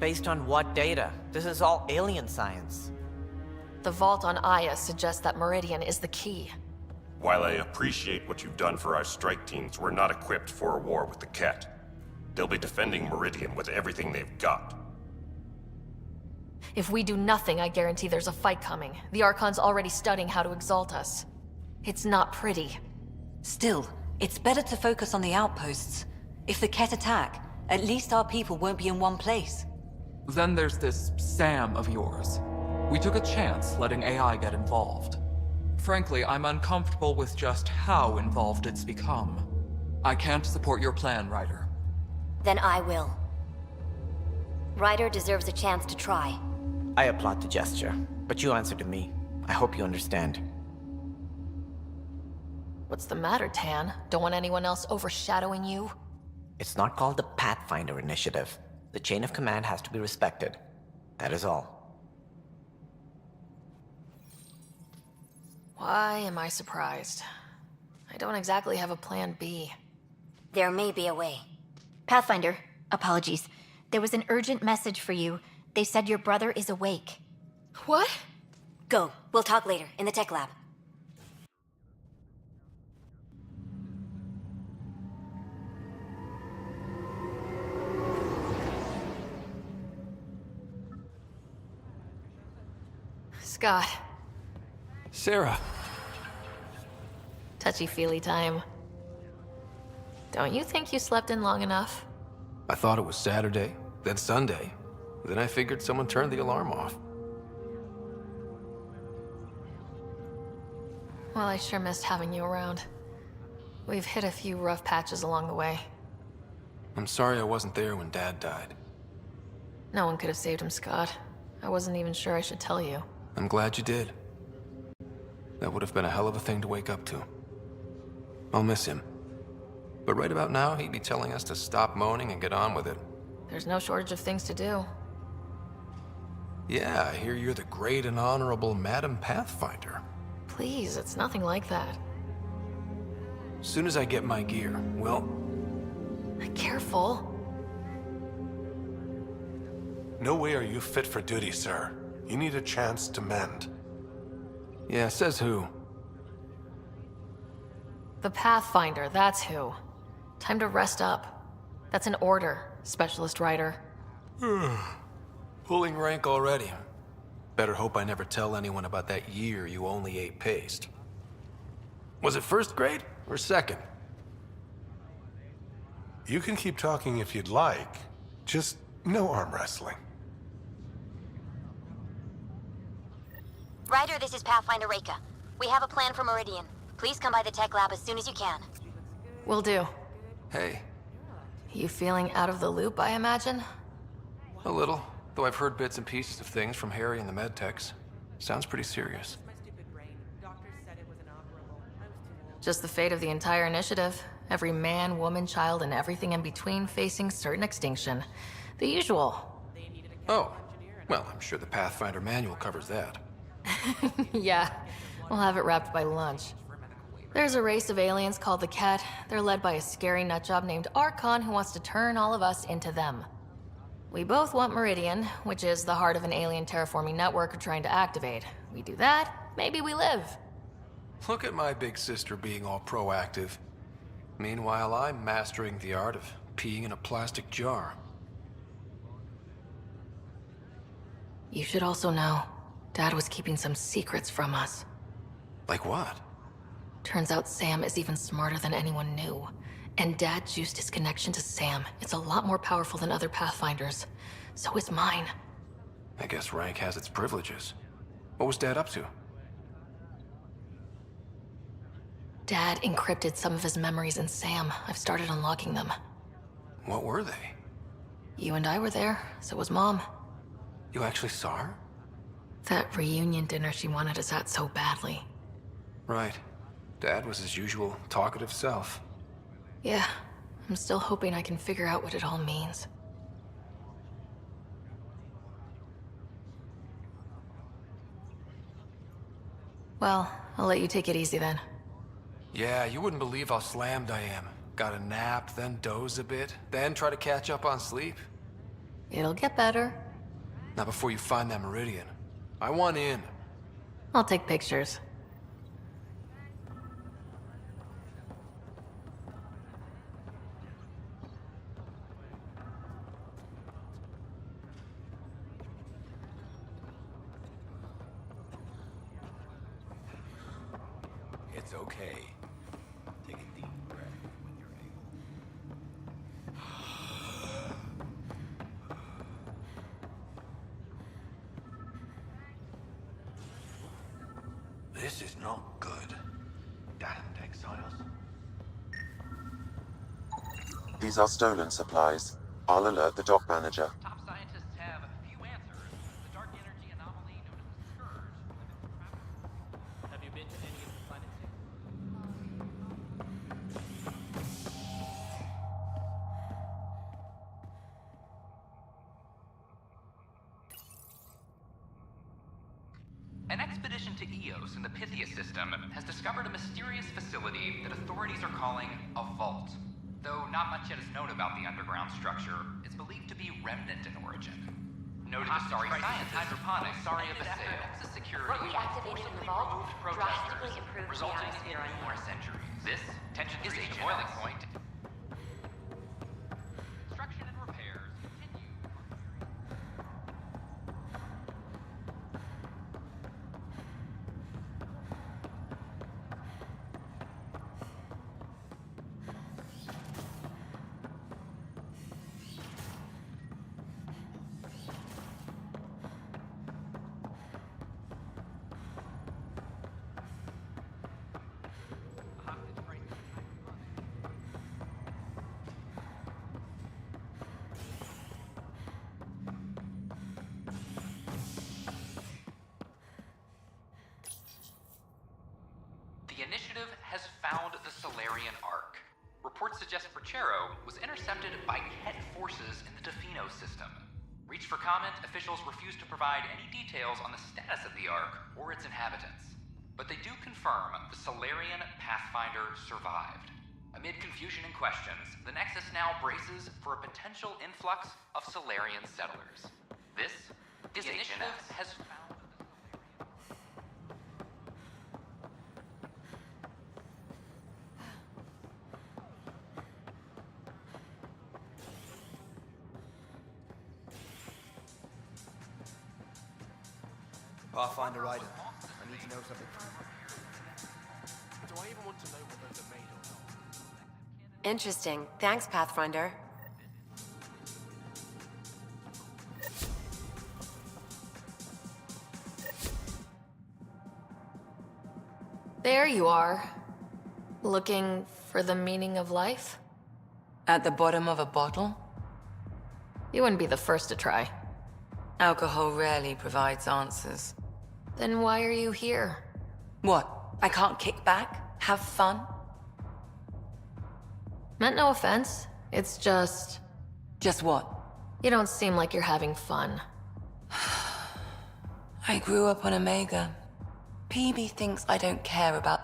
Based on what data? This is all alien science. The vault on Aya suggests that Meridian is the key. While I appreciate what you've done for our strike teams, we're not equipped for a war with the Ket. They'll be defending Meridian with everything they've got. If we do nothing, I guarantee there's a fight coming. The Archon's already studying how to exalt us. It's not pretty. Still, it's better to focus on the outposts. If the Ket attack, at least our people won't be in one place. Then there's this Sam of yours. We took a chance letting AI get involved. Frankly, I'm uncomfortable with just how involved it's become. I can't support your plan, Ryder. Then I will. Ryder deserves a chance to try. I applaud the gesture, but you answer to me. I hope you understand. What's the matter, Tan? Don't want anyone else overshadowing you? It's not called the Pathfinder Initiative. The chain of command has to be respected. That is all. Why am I surprised? I don't exactly have a plan B. There may be a way. Pathfinder, apologies. There was an urgent message for you. They said your brother is awake. What? Go. We'll talk later, in the tech lab. Scott. Sarah. Touchy-feely time. Don't you think you slept in long enough? I thought it was Saturday, then Sunday. Then I figured someone turned the alarm off. Well, I sure missed having you around. We've hit a few rough patches along the way. I'm sorry I wasn't there when Dad died. No one could have saved him, Scott. I wasn't even sure I should tell you. I'm glad you did. That would have been a hell of a thing to wake up to. I'll miss him. But right about now, he'd be telling us to stop moaning and get on with it. There's no shortage of things to do. Yeah, I hear you're the great and honorable Madam Pathfinder. Please, it's nothing like that. As soon as I get my gear, well... Careful. No way are you fit for duty, sir. You need a chance to mend. Yeah, says who? The Pathfinder, that's who. Time to rest up. That's an order, Specialist Rider. Pulling rank already. Better hope I never tell anyone about that year you only ate paste. Was it first grade or second? You can keep talking if you'd like. Just no arm wrestling. Ryder, this is Pathfinder Reika. We have a plan for Meridian. Please come by the tech lab as soon as you can. Will do. Hey. You feeling out of the loop, I imagine? A little, though I've heard bits and pieces of things from Harry and the medtechs. Sounds pretty serious. Just the fate of the entire initiative. Every man, woman, child, and everything in between facing certain extinction. The usual. Oh, well, I'm sure the Pathfinder manual covers that. Yeah, we'll have it wrapped by lunch. There's a race of aliens called the Ket. They're led by a scary nutjob named Archon who wants to turn all of us into them. We both want Meridian, which is the heart of an alien terraforming network we're trying to activate. We do that, maybe we live. Look at my big sister being all proactive. Meanwhile, I'm mastering the art of peeing in a plastic jar. You should also know, Dad was keeping some secrets from us. Like what? Turns out Sam is even smarter than anyone knew. And Dad juiced his connection to Sam. It's a lot more powerful than other Pathfinders. So is mine. I guess rank has its privileges. What was Dad up to? Dad encrypted some of his memories in Sam. I've started unlocking them. What were they? You and I were there, so was Mom. You actually saw her? That reunion dinner she wanted us at so badly. Right. Dad was his usual talkative self. Yeah, I'm still hoping I can figure out what it all means. Well, I'll let you take it easy then. Yeah, you wouldn't believe how slammed I am. Gotta nap, then doze a bit, then try to catch up on sleep. It'll get better. Not before you find that Meridian. I want in. I'll take pictures. It's okay. Take a deep breath when you're able. This is not good. Damn exiles. These are stolen supplies. I'll alert the dock manager. Top scientists have few answers. The dark energy anomaly known as the Scourge. Have you been to any of the planets yet? An expedition to Eos in the Pythia system has discovered a mysterious facility that authorities are calling a vault. Though not much yet is known about the underground structure, it's believed to be remnant in origin. Noted sorry scientist, hydroponics, sorry of a sale, security, What we activated in the vault drastically improved the resulting in atmosphere. more centuries. This tension is a boiling point. Construction and repairs continue. Initiative has found the Solarian Ark. Reports suggest Perchero was intercepted by Ket forces in the Tofino system. Reached for comment, officials refuse to provide any details on the status of the Ark or its inhabitants. But they do confirm the Solarian Pathfinder survived. Amid confusion and questions, the Nexus now braces for a potential influx of Solarian settlers. This is Initiative has found the Pathfinder Rider, I need to know something. Do I even want to know whether they're made or not? Interesting. Thanks, Pathfinder. There you are. Looking for the meaning of life? At the bottom of a bottle? You wouldn't be the first to try. Alcohol rarely provides answers. Then why are you here? What? I can't kick back? Have fun? Meant no offense. It's just... Just what? You don't seem like you're having fun. I grew up on Omega. PB thinks I don't care about...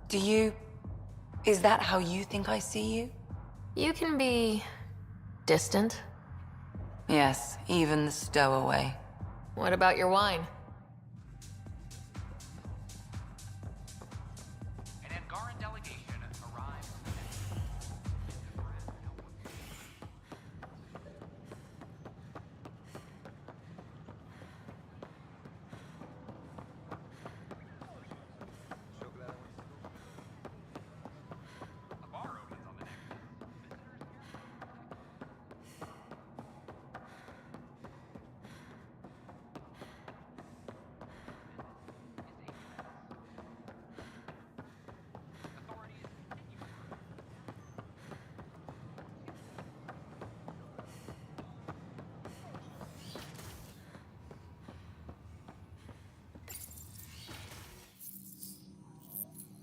Do you? Is that how you think I see you? You can be... distant. Yes, even the stowaway. What about your wine? An Angaran delegation arrives.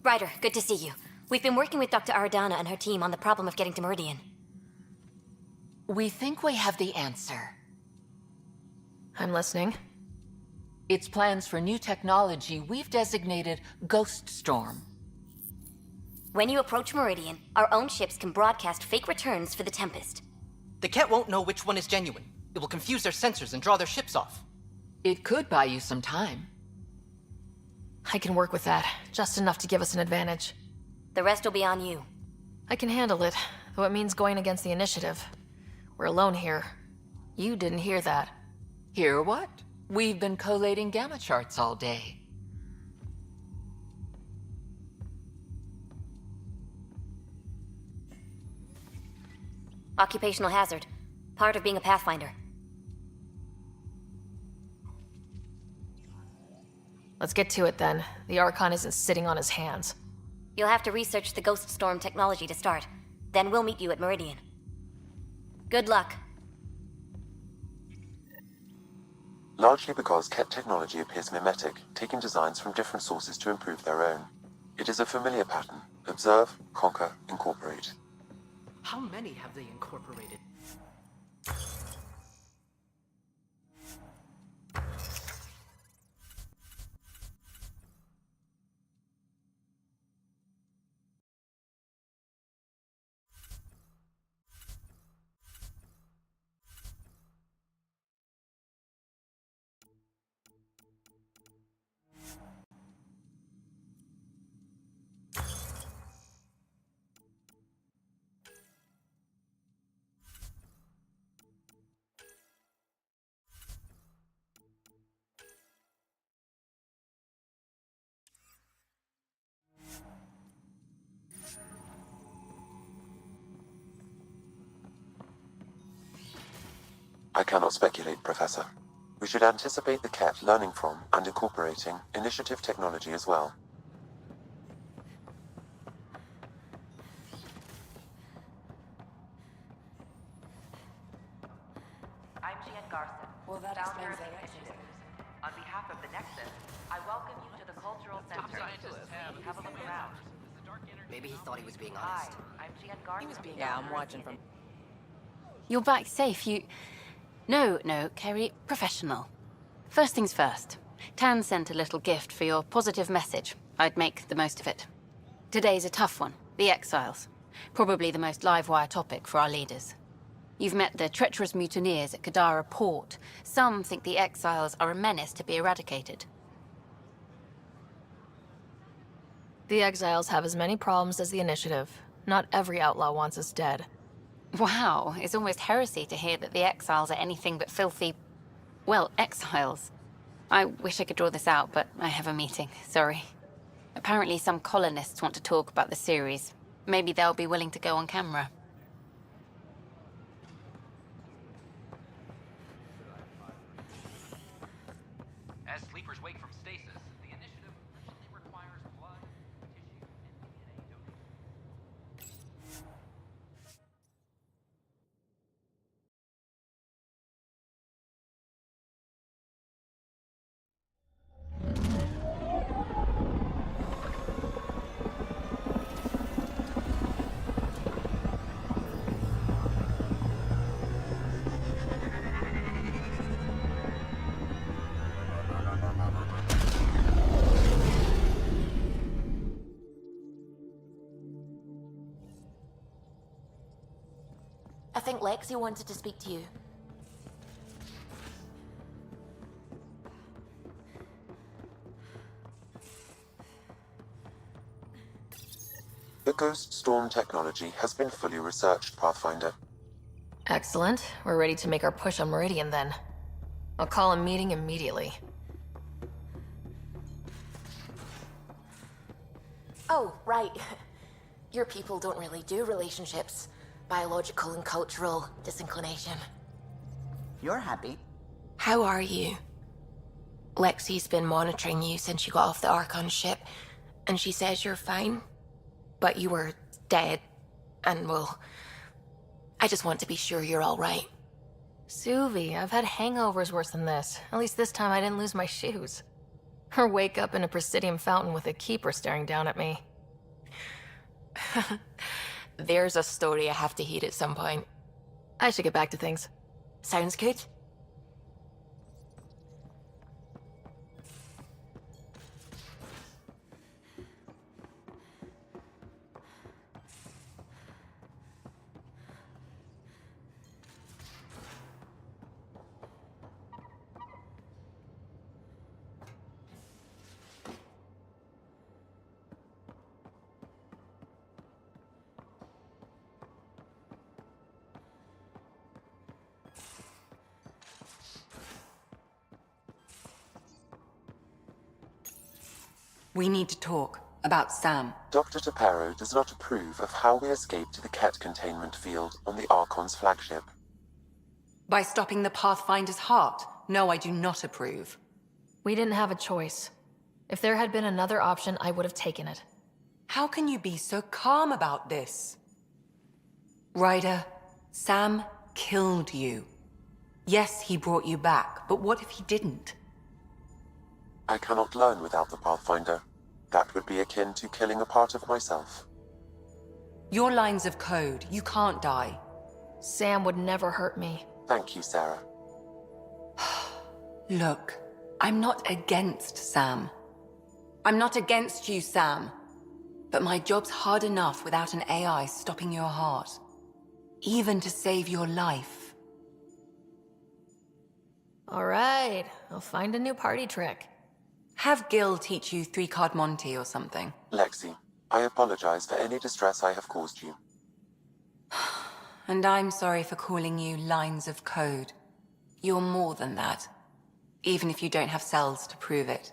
Ryder, good to see you. We've been working with Dr. Aradana and her team on the problem of getting to Meridian. We think we have the answer. I'm listening. It's plans for new technology we've designated Ghost Storm. When you approach Meridian, our own ships can broadcast fake returns for the Tempest. The Ket won't know which one is genuine. It will confuse their sensors and draw their ships off. It could buy you some time. I can work with that, just enough to give us an advantage. The rest will be on you. I can handle it, though it means going against the Initiative. We're alone here. You didn't hear that. Hear what? We've been collating gamma charts all day. Occupational hazard. Part of being a Pathfinder. Let's get to it then. The Archon isn't sitting on his hands. You'll have to research the Ghost Storm technology to start. Then we'll meet you at Meridian. Good luck. Largely because Ket technology appears mimetic, taking designs from different sources to improve their own. It is a familiar pattern. Observe, conquer, incorporate. How many have they incorporated? I cannot speculate, Professor. We should anticipate the Ket learning from and incorporating Initiative technology as well. I'm Jean Garson, founder of the Initiative. On behalf of the the Nexus, I welcome you to the Cultural Center. Have a look around. Maybe he thought he was being Hi, honest. I'm Jan Gardner. Yeah, I'm watching from... You're back safe, you... No, Kerry, professional. First things first. Tan sent a little gift for your positive message. I'd make the most of it. Today's a tough one. The Exiles. Probably the most live-wire topic for our leaders. You've met the treacherous mutineers at Kadara Port. Some think the Exiles are a menace to be eradicated. The Exiles have as many problems as the Initiative. Not every outlaw wants us dead. Wow, it's almost heresy to hear that the Exiles are anything but filthy... well, exiles. I wish I could draw this out, but I have a meeting. Sorry. Apparently some colonists want to talk about the series. Maybe they'll be willing to go on camera. As sleepers wake from stasis, the initiative urgently requires blood, tissue, and DNA donations. I think Lexi wanted to speak to you. The Ghost Storm technology has been fully researched, Pathfinder. Excellent. We're ready to make our push on Meridian then. I'll call a meeting immediately. Oh, right. Your people don't really do relationships. Biological and cultural disinclination. You're happy. How are you? Lexi's been monitoring you since you got off the Archon ship, and she says you're fine. But you were dead, and well, I just want to be sure you're all right. Suvi, I've had hangovers worse than this. At least this time I didn't lose my shoes. Or wake up in a Presidium fountain with a keeper staring down at me. There's a story I have to hear at some point. I should get back to things. Sounds good. We need to talk about Sam. Dr. Taparo does not approve of how we escaped to the Ket containment field on the Archon's flagship. By stopping the Pathfinder's heart? No, I do not approve. We didn't have a choice. If there had been another option, I would have taken it. How can you be so calm about this? Ryder, Sam killed you. Yes, he brought you back, but what if he didn't? I cannot learn without the Pathfinder. That would be akin to killing a part of myself. Your lines of code, you can't die. Sam would never hurt me. Thank you, Sarah. Look, I'm not against Sam. I'm not against you, Sam. But my job's hard enough without an AI stopping your heart. Even to save your life. All right, I'll find a new party trick. Have Gil teach you 3-card Monty or something. Lexi, I apologize for any distress I have caused you. And I'm sorry for calling you lines of code. You're more than that. Even if you don't have cells to prove it.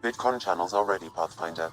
Bitcon channels are ready, Pathfinder.